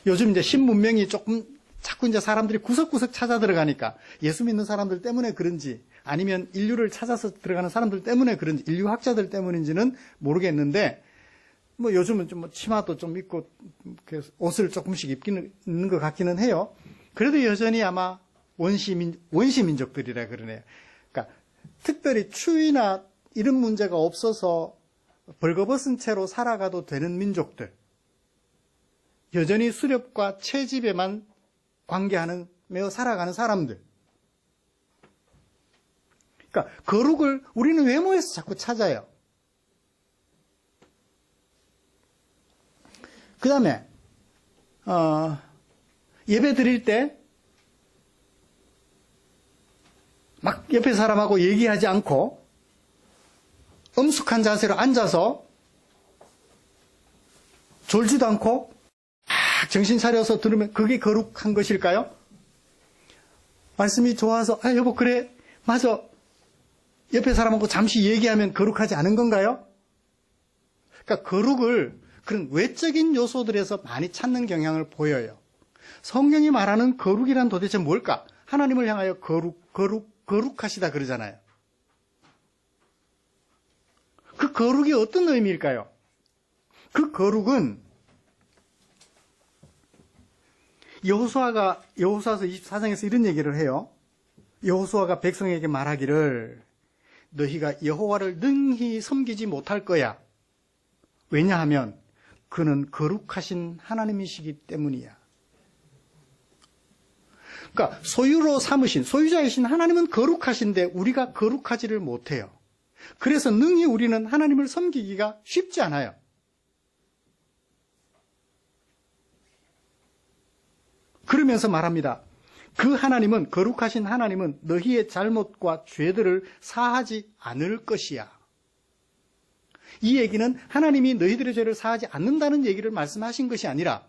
요즘 이제 신문명이 자꾸 이제 사람들이 구석구석 찾아 들어가니까 예수 믿는 사람들 때문에 그런지 아니면 인류를 찾아서 들어가는 사람들 때문에 그런지 인류학자들 때문인지는 모르겠는데 뭐 요즘은 좀 치마도 좀 입고 옷을 조금씩 입는 것 같기는 해요. 그래도 여전히 아마 원시민족들이라 그러네요. 그러니까 특별히 추위나 이런 문제가 없어서 벌거벗은 채로 살아가도 되는 민족들, 여전히 수렵과 채집에만 관계하며 살아가는 사람들. 그러니까 거룩을 우리는 외모에서 자꾸 찾아요. 그 다음에 예배 드릴 때 막 옆에 사람하고 얘기하지 않고 엄숙한 자세로 앉아서 졸지도 않고 정신 차려서 들으면 그게 거룩한 것일까요? 말씀이 좋아서 여보 그래 맞아 옆에 사람하고 잠시 얘기하면 거룩하지 않은 건가요? 그러니까 거룩을 그런 외적인 요소들에서 많이 찾는 경향을 보여요. 성경이 말하는 거룩이란 도대체 뭘까? 하나님을 향하여 거룩하시다 그러잖아요. 그 거룩이 어떤 의미일까요? 그 거룩은 여호수아서 24장에서 이런 얘기를 해요. 여호수아가 백성에게 말하기를 너희가 여호와를 능히 섬기지 못할 거야. 왜냐하면 그는 거룩하신 하나님이시기 때문이야. 그러니까 소유로 삼으신, 소유자이신 하나님은 거룩하신데 우리가 거룩하지를 못해요. 그래서 능히 우리는 하나님을 섬기기가 쉽지 않아요. 그러면서 말합니다. 그 하나님은, 거룩하신 하나님은 너희의 잘못과 죄들을 사하지 않을 것이야. 이 얘기는 하나님이 너희들의 죄를 사하지 않는다는 얘기를 말씀하신 것이 아니라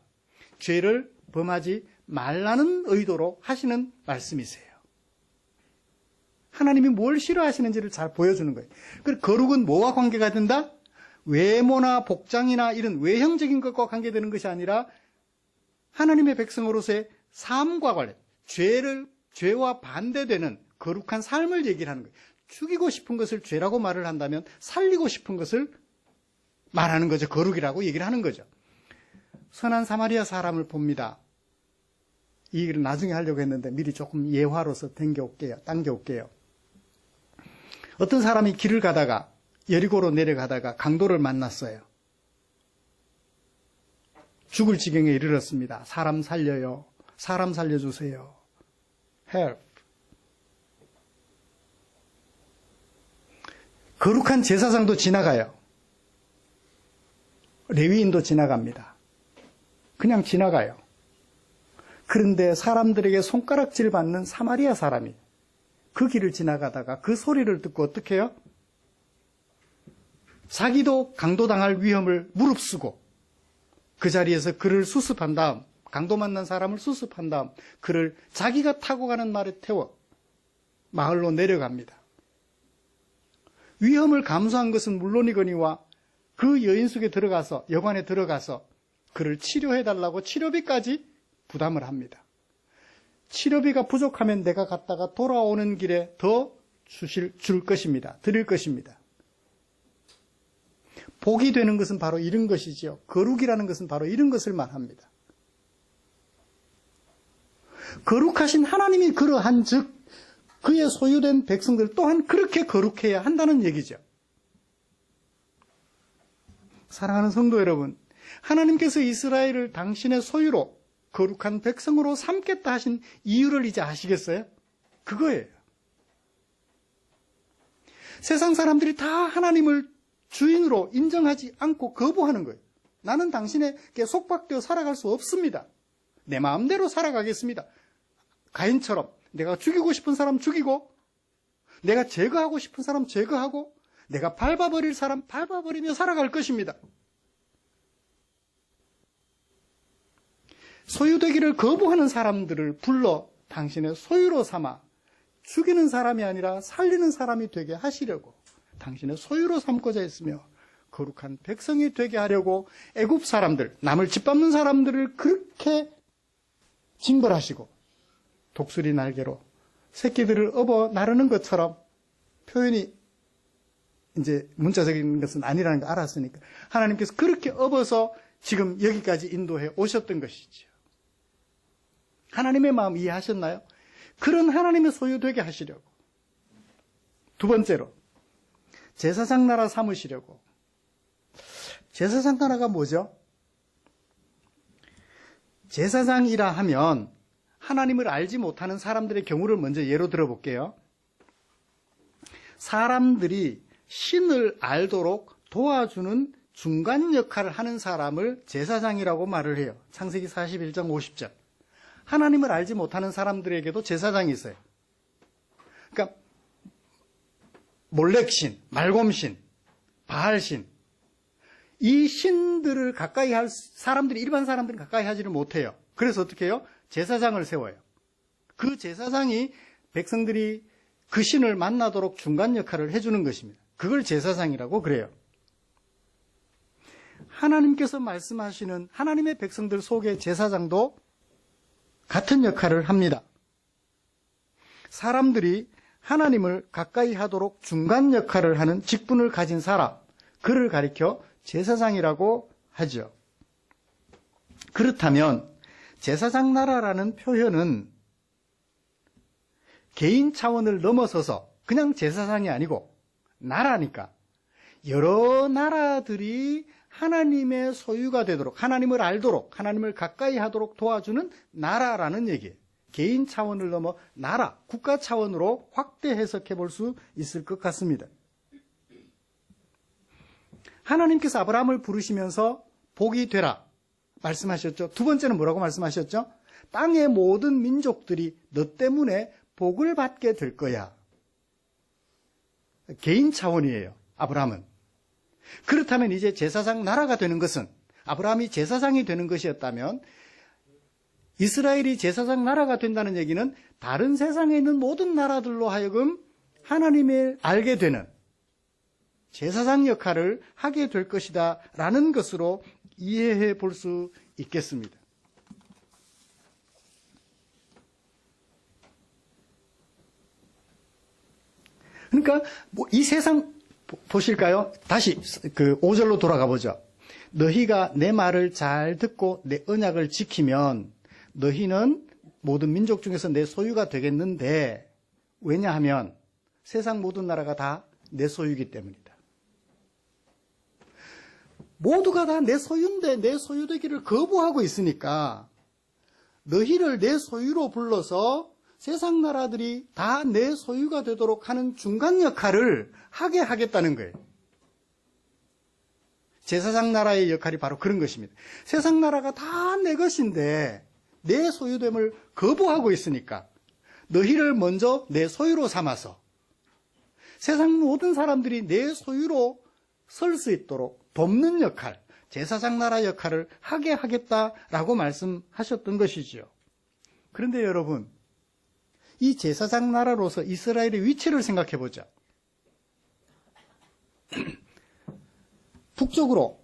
죄를 범하지 말라는 의도로 하시는 말씀이세요. 하나님이 뭘 싫어하시는지를 잘 보여주는 거예요. 그리고 거룩은 뭐와 관계가 된다? 외모나 복장이나 이런 외형적인 것과 관계되는 것이 아니라 하나님의 백성으로서의 삶과 관련, 죄와 반대되는 거룩한 삶을 얘기를 하는 거예요. 죽이고 싶은 것을 죄라고 말을 한다면 살리고 싶은 것을 말하는 거죠. 거룩이라고 얘기를 하는 거죠. 선한 사마리아 사람을 봅니다. 이 얘기를 나중에 하려고 했는데 미리 조금 예화로서 당겨올게요. 어떤 사람이 길을 가다가 여리고로 내려가다가 강도를 만났어요. 죽을 지경에 이르렀습니다. 사람 살려요. 사람 살려주세요. Help. 거룩한 제사장도 지나가요. 레위인도 지나갑니다. 그냥 지나가요. 그런데 사람들에게 손가락질 받는 사마리아 사람이 그 길을 지나가다가 그 소리를 듣고 어떻게 해요? 자기도 강도당할 위험을 무릅쓰고 그 자리에서 그를 수습한 다음, 강도 만난 사람을 수습한 다음 그를 자기가 타고 가는 말에 태워 마을로 내려갑니다. 위험을 감수한 것은 물론이거니와 그 여인 속에 들어가서, 여관에 들어가서 그를 치료해달라고 치료비까지 부담을 합니다. 치료비가 부족하면 내가 갔다가 돌아오는 길에 더 줄 것입니다. 드릴 것입니다. 복이 되는 것은 바로 이런 것이지요. 거룩이라는 것은 바로 이런 것을 말합니다. 거룩하신 하나님이 그러한 즉 그의 소유된 백성들 또한 그렇게 거룩해야 한다는 얘기죠. 사랑하는 성도 여러분, 하나님께서 이스라엘을 당신의 소유로 거룩한 백성으로 삼겠다 하신 이유를 이제 아시겠어요? 그거예요. 세상 사람들이 다 하나님을 주인으로 인정하지 않고 거부하는 거예요. 나는 당신에게 속박되어 살아갈 수 없습니다. 내 마음대로 살아가겠습니다. 가인처럼 내가 죽이고 싶은 사람 죽이고, 내가 제거하고 싶은 사람 제거하고, 내가 밟아버릴 사람 밟아버리며 살아갈 것입니다. 소유되기를 거부하는 사람들을 불러 당신의 소유로 삼아 죽이는 사람이 아니라 살리는 사람이 되게 하시려고 당신의 소유로 삼고자 했으며 거룩한 백성이 되게 하려고 애굽 사람들, 남을 짓밟는 사람들을 그렇게 징벌하시고 독수리 날개로 새끼들을 업어 나르는 것처럼, 표현이 이제 문자적인 것은 아니라는 걸 알았으니까 하나님께서 그렇게 업어서 지금 여기까지 인도해 오셨던 것이죠. 하나님의 마음 이해하셨나요? 그런 하나님의 소유 되게 하시려고. 두 번째로, 제사장 나라 삼으시려고. 제사장 나라가 뭐죠? 제사장이라 하면 하나님을 알지 못하는 사람들의 경우를 먼저 예로 들어볼게요. 사람들이 신을 알도록 도와주는 중간 역할을 하는 사람을 제사장이라고 말을 해요. 창세기 41장 50절. 하나님을 알지 못하는 사람들에게도 제사장이 있어요. 그러니까 몰렉신, 말곰신, 바알신, 이 신들을 가까이 할 사람들이, 일반 사람들은 가까이 하지를 못해요. 그래서 어떻게 해요? 제사장을 세워요. 그 제사장이 백성들이 그 신을 만나도록 중간 역할을 해주는 것입니다. 그걸 제사장이라고 그래요. 하나님께서 말씀하시는 하나님의 백성들 속의 제사장도 같은 역할을 합니다. 사람들이 하나님을 가까이 하도록 중간 역할을 하는 직분을 가진 사람, 그를 가리켜 제사장이라고 하죠. 그렇다면 제사장 나라라는 표현은 개인 차원을 넘어서서 그냥 제사장이 아니고 나라니까 여러 나라들이 하나님의 소유가 되도록, 하나님을 알도록, 하나님을 가까이 하도록 도와주는 나라라는 얘기예요. 개인 차원을 넘어 나라, 국가 차원으로 확대 해석해 볼 수 있을 것 같습니다. 하나님께서 아브라함을 부르시면서 복이 되라 말씀하셨죠. 두 번째는 뭐라고 말씀하셨죠? 땅의 모든 민족들이 너 때문에 복을 받게 될 거야. 개인 차원이에요, 아브라함은. 그렇다면 이제 제사장 나라가 되는 것은, 아브라함이 제사장이 되는 것이었다면 이스라엘이 제사장 나라가 된다는 얘기는 다른 세상에 있는 모든 나라들로 하여금 하나님을 알게 되는 제사장 역할을 하게 될 것이다 라는 것으로 이해해 볼 수 있겠습니다. 그러니까 이 세상 보실까요? 다시 그 5절로 돌아가 보죠. 너희가 내 말을 잘 듣고 내 언약을 지키면 너희는 모든 민족 중에서 내 소유가 되겠는데, 왜냐하면 세상 모든 나라가 다 내 소유이기 때문이다. 모두가 다 내 소유인데 내 소유되기를 거부하고 있으니까 너희를 내 소유로 불러서 세상 나라들이 다 내 소유가 되도록 하는 중간 역할을 하게 하겠다는 거예요. 제사장 나라의 역할이 바로 그런 것입니다. 세상 나라가 다 내 것인데 내 소유됨을 거부하고 있으니까 너희를 먼저 내 소유로 삼아서 세상 모든 사람들이 내 소유로 설 수 있도록 돕는 역할, 제사장 나라 역할을 하게 하겠다라고 말씀하셨던 것이지요. 그런데 여러분, 이 제사장 나라로서 이스라엘의 위치를 생각해 보자. 북쪽으로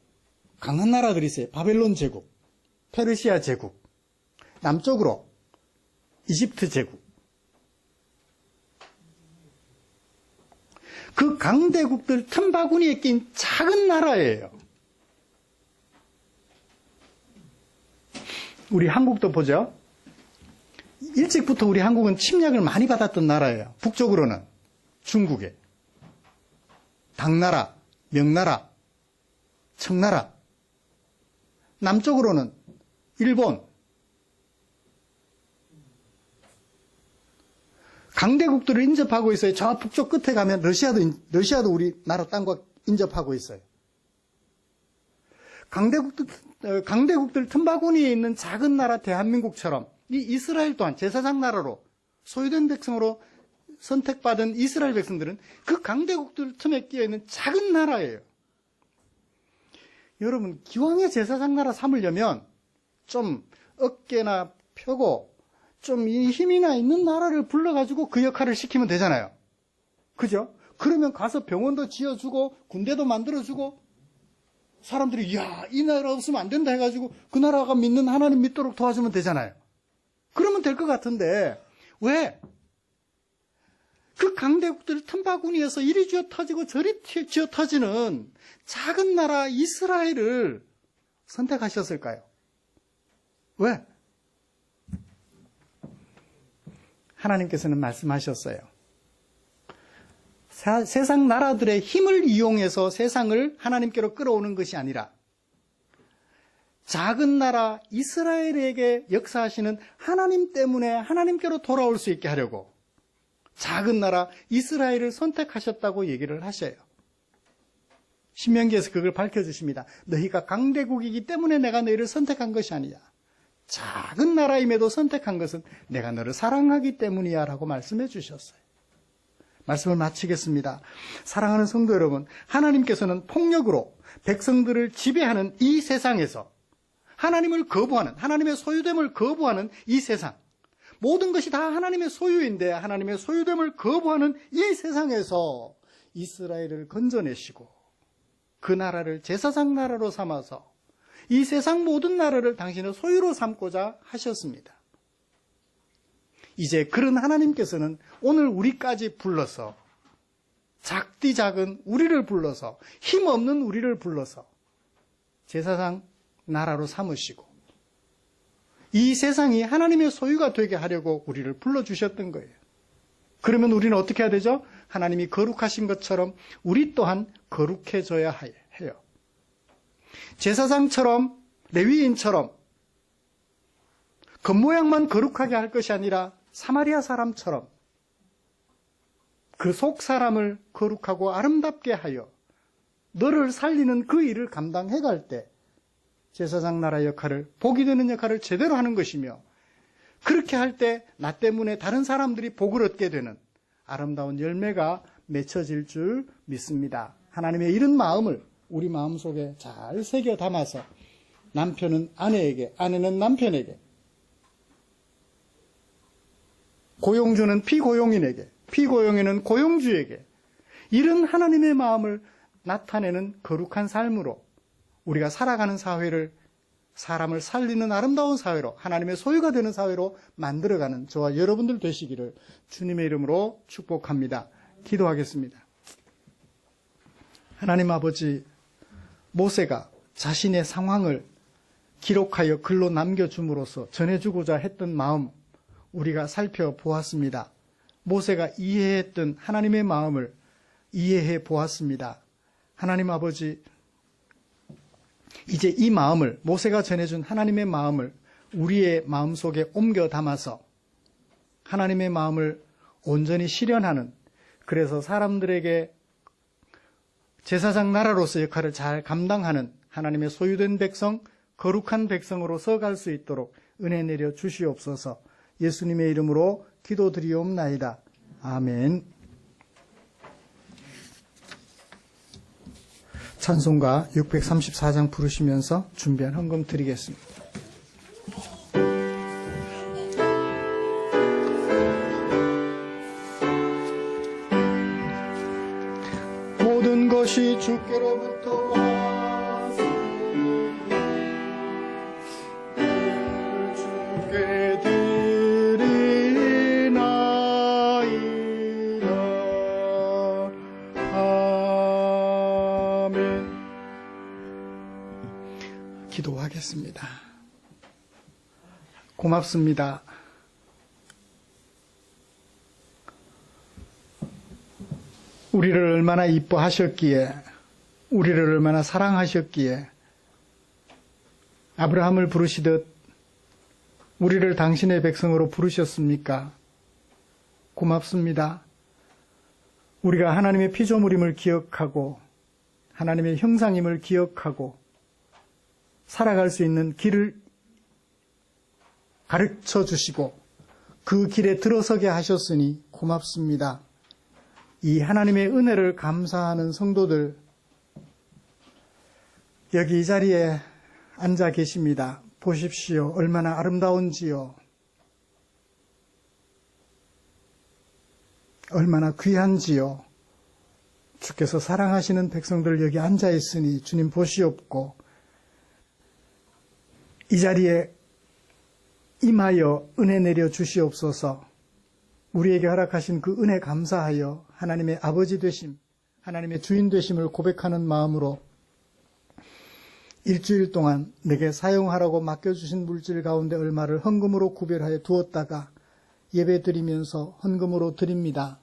강한 나라들이 있어요. 바벨론 제국, 페르시아 제국. 남쪽으로 이집트 제국. 그 강대국들 틈바구니에 낀 작은 나라예요. 우리 한국도 보죠. 일찍부터 우리 한국은 침략을 많이 받았던 나라예요. 북쪽으로는 중국에 당나라, 명나라, 청나라. 남쪽으로는 일본. 강대국들을 인접하고 있어요. 저 북쪽 끝에 가면 러시아도 우리나라 땅과 인접하고 있어요. 강대국들 틈바구니에 있는 작은 나라 대한민국처럼 이 이스라엘 또한 제사장 나라로 소유된 백성으로 선택받은 이스라엘 백성들은 그 강대국들 틈에 끼어있는 작은 나라예요. 여러분, 기왕에 제사장 나라 삼으려면 좀 어깨나 펴고 좀 이 힘이나 있는 나라를 불러가지고 그 역할을 시키면 되잖아요. 그죠? 그러면 가서 병원도 지어주고 군대도 만들어주고 사람들이 이야, 이 나라 없으면 안 된다 해가지고 그 나라가 믿는 하나님 믿도록 도와주면 되잖아요. 그러면 될 것 같은데 왜? 그 강대국들 틈바구니에서 이리 쥐어 터지고 저리 쥐어 터지는 작은 나라 이스라엘을 선택하셨을까요? 왜? 하나님께서는 말씀하셨어요. 세상 나라들의 힘을 이용해서 세상을 하나님께로 끌어오는 것이 아니라 작은 나라 이스라엘에게 역사하시는 하나님 때문에 하나님께로 돌아올 수 있게 하려고 작은 나라 이스라엘을 선택하셨다고 얘기를 하셔요. 신명기에서 그걸 밝혀주십니다. 너희가 강대국이기 때문에 내가 너희를 선택한 것이 아니야. 작은 나라임에도 선택한 것은 내가 너를 사랑하기 때문이야 라고 말씀해 주셨어요. 말씀을 마치겠습니다. 사랑하는 성도 여러분, 하나님께서는 폭력으로 백성들을 지배하는 이 세상에서 하나님을 거부하는, 하나님의 소유됨을 거부하는 이 세상, 모든 것이 다 하나님의 소유인데 하나님의 소유됨을 거부하는 이 세상에서 이스라엘을 건져내시고 그 나라를 제사장 나라로 삼아서 이 세상 모든 나라를 당신의 소유로 삼고자 하셨습니다. 이제 그런 하나님께서는 오늘 우리까지 불러서 작디 작은 우리를 불러서 힘없는 우리를 불러서 제사장 나라로 삼으시고 이 세상이 하나님의 소유가 되게 하려고 우리를 불러주셨던 거예요. 그러면 우리는 어떻게 해야 되죠? 하나님이 거룩하신 것처럼 우리 또한 거룩해져야 해요. 제사장처럼 레위인처럼 겉모양만 거룩하게 할 것이 아니라 사마리아 사람처럼 그 속 사람을 거룩하고 아름답게 하여 너를 살리는 그 일을 감당해 갈 때 제사장 나라 역할을, 복이 되는 역할을 제대로 하는 것이며, 그렇게 할 때 나 때문에 다른 사람들이 복을 얻게 되는 아름다운 열매가 맺혀질 줄 믿습니다. 하나님의 이런 마음을 우리 마음속에 잘 새겨 담아서 남편은 아내에게, 아내는 남편에게, 고용주는 피고용인에게, 피고용인은 고용주에게 이런 하나님의 마음을 나타내는 거룩한 삶으로 우리가 살아가는 사회를, 사람을 살리는 아름다운 사회로, 하나님의 소유가 되는 사회로 만들어가는 저와 여러분들 되시기를 주님의 이름으로 축복합니다. 기도하겠습니다. 하나님 아버지, 모세가 자신의 상황을 기록하여 글로 남겨줌으로써 전해주고자 했던 마음 우리가 살펴보았습니다. 모세가 이해했던 하나님의 마음을 이해해 보았습니다. 하나님 아버지, 이제 이 마음을, 모세가 전해준 하나님의 마음을 우리의 마음속에 옮겨 담아서 하나님의 마음을 온전히 실현하는, 그래서 사람들에게 제사장 나라로서 역할을 잘 감당하는 하나님의 소유된 백성, 거룩한 백성으로서 갈 수 있도록 은혜 내려 주시옵소서. 예수님의 이름으로 기도드리옵나이다. 아멘. 찬송가 634장 부르시면서 준비한 헌금 드리겠습니다. 모든 것이 주께로부터 왔으니 주께 드리나이다. 아멘. 기도하겠습니다. 고맙습니다. 우리를 얼마나 이뻐하셨기에, 우리를 얼마나 사랑하셨기에 아브라함을 부르시듯 우리를 당신의 백성으로 부르셨습니까? 고맙습니다. 우리가 하나님의 피조물임을 기억하고 하나님의 형상임을 기억하고 살아갈 수 있는 길을 가르쳐 주시고 그 길에 들어서게 하셨으니 고맙습니다. 이 하나님의 은혜를 감사하는 성도들, 여기 이 자리에 앉아 계십니다. 보십시오. 얼마나 아름다운지요. 얼마나 귀한지요. 주께서 사랑하시는 백성들 여기 앉아 있으니 주님 보시옵고 이 자리에 임하여 은혜 내려 주시옵소서. 우리에게 허락하신 그 은혜 감사하여 하나님의 아버지 되심, 하나님의 주인 되심을 고백하는 마음으로 일주일 동안 내게 사용하라고 맡겨주신 물질 가운데 얼마를 헌금으로 구별하여 두었다가 예배 드리면서 헌금으로 드립니다.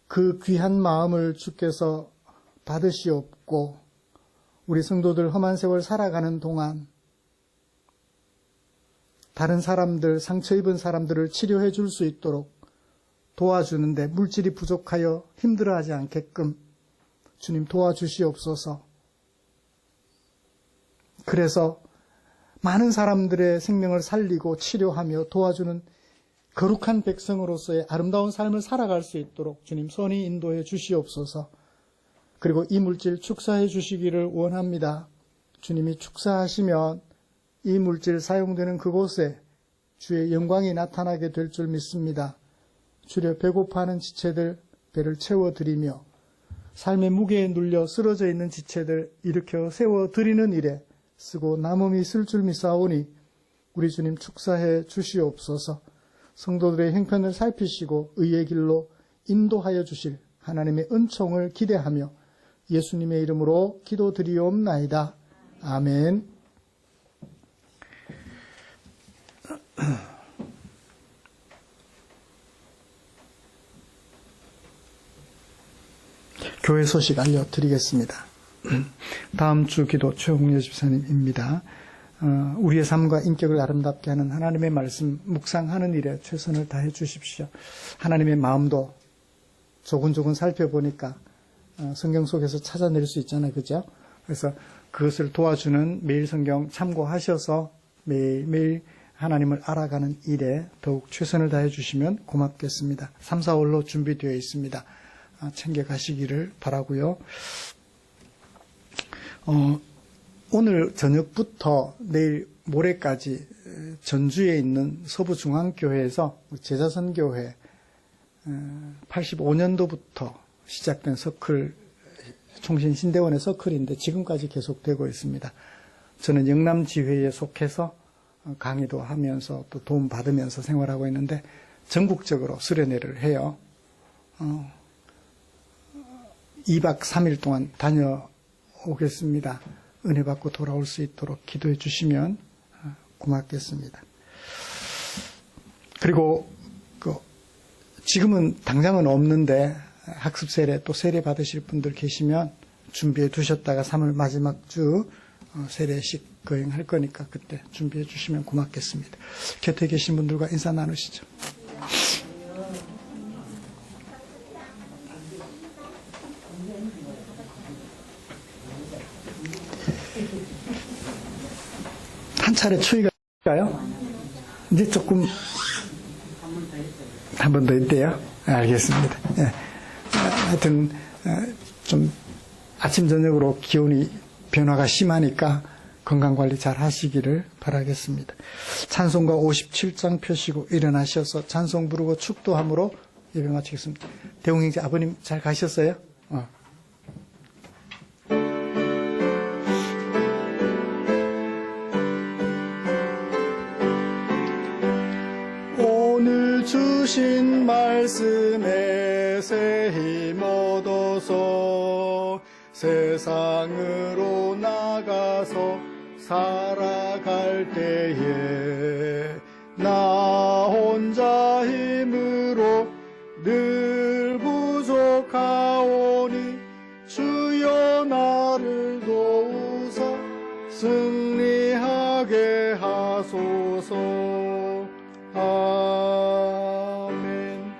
그 귀한 마음을 주께서 받으시옵고 우리 성도들 험한 세월 살아가는 동안 다른 사람들, 상처 입은 사람들을 치료해 줄 수 있도록 도와주는데 물질이 부족하여 힘들어하지 않게끔 주님 도와주시옵소서. 그래서 많은 사람들의 생명을 살리고 치료하며 도와주는 거룩한 백성으로서의 아름다운 삶을 살아갈 수 있도록 주님 선히 인도해 주시옵소서. 그리고 이 물질 축사해 주시기를 원합니다. 주님이 축사하시면 이 물질 사용되는 그곳에 주의 영광이 나타나게 될 줄 믿습니다. 주려 배고파하는 지체들 배를 채워드리며 삶의 무게에 눌려 쓰러져 있는 지체들 일으켜 세워 드리는 일에 쓰고 남음이 있을 줄 믿사오니 우리 주님 축사해 주시옵소서. 성도들의 형편을 살피시고 의의 길로 인도하여 주실 하나님의 은총을 기대하며 예수님의 이름으로 기도드리옵나이다. 아멘. 교회 소식 알려드리겠습니다. 다음 주 기도 최홍려 집사님입니다. 우리의 삶과 인격을 아름답게 하는 하나님의 말씀 묵상하는 일에 최선을 다해 주십시오. 하나님의 마음도 조근조근 살펴보니까 성경 속에서 찾아낼 수 있잖아요. 그죠? 그래서 그것을 도와주는 매일 성경 참고하셔서 매일매일 하나님을 알아가는 일에 더욱 최선을 다해 주시면 고맙겠습니다. 3, 4월로 준비되어 있습니다. 챙겨가시기를 바라고요. 오늘 저녁부터 내일 모레까지 전주에 있는 서부중앙교회에서 제자선교회 85년도부터 시작된 서클, 총신신대원의 서클인데 지금까지 계속되고 있습니다. 저는 영남지회에 속해서 강의도 하면서 또 도움 받으면서 생활하고 있는데 전국적으로 수련회를 해요. 2박 3일 동안 다녀오겠습니다. 은혜 받고 돌아올 수 있도록 기도해 주시면 고맙겠습니다. 그리고 지금은 당장은 없는데 학습 세례 또 세례 받으실 분들 계시면 준비해 두셨다가 3월 마지막 주 세례식 거행할 거니까 그때 준비해 주시면 고맙겠습니다. 곁에 계신 분들과 인사 나누시죠. 한 차례 추위가 있을까요? 이제 조금 한 번 더 있대요. 알겠습니다. 예. 하여튼 좀 아침 저녁으로 기온이 변화가 심하니까 건강관리 잘 하시기를 바라겠습니다. 찬송가 57장 펴시고 일어나셔서 찬송 부르고 축도함으로 예배 마치겠습니다. 대웅행제 아버님 잘 가셨어요? 오늘 주신 말씀에 새 힘 얻어서 세상으로 나가서 살아갈 때에 나 혼자 힘으로 늘 부족하오니 주여 나를 도우사 승리하게 하소서. 아멘.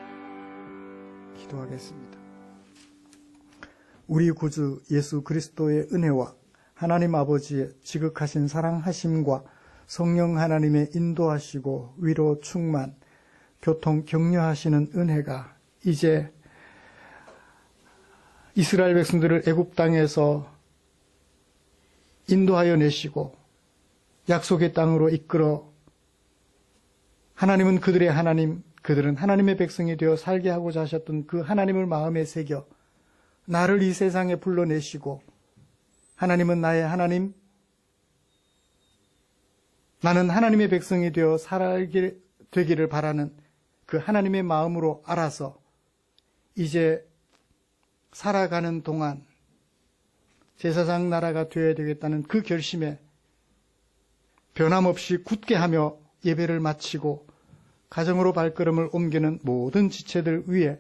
기도하겠습니다. 우리 구주 예수 그리스도의 은혜와 하나님 아버지의 지극하신 사랑하심과 성령 하나님의 인도하시고 위로 충만, 교통 격려하시는 은혜가 이제 이스라엘 백성들을 애굽 땅에서 인도하여 내시고 약속의 땅으로 이끌어 하나님은 그들의 하나님, 그들은 하나님의 백성이 되어 살게 하고자 하셨던 그 하나님을 마음에 새겨 나를 이 세상에 불러내시고 하나님은 나의 하나님, 나는 하나님의 백성이 되어 살게 되기를 바라는 그 하나님의 마음으로 알아서 이제 살아가는 동안 제사장 나라가 되어야 되겠다는 그 결심에 변함없이 굳게 하며 예배를 마치고 가정으로 발걸음을 옮기는 모든 지체들 위해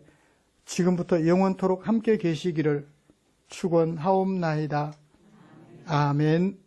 지금부터 영원토록 함께 계시기를 축원하옵나이다. 아멘.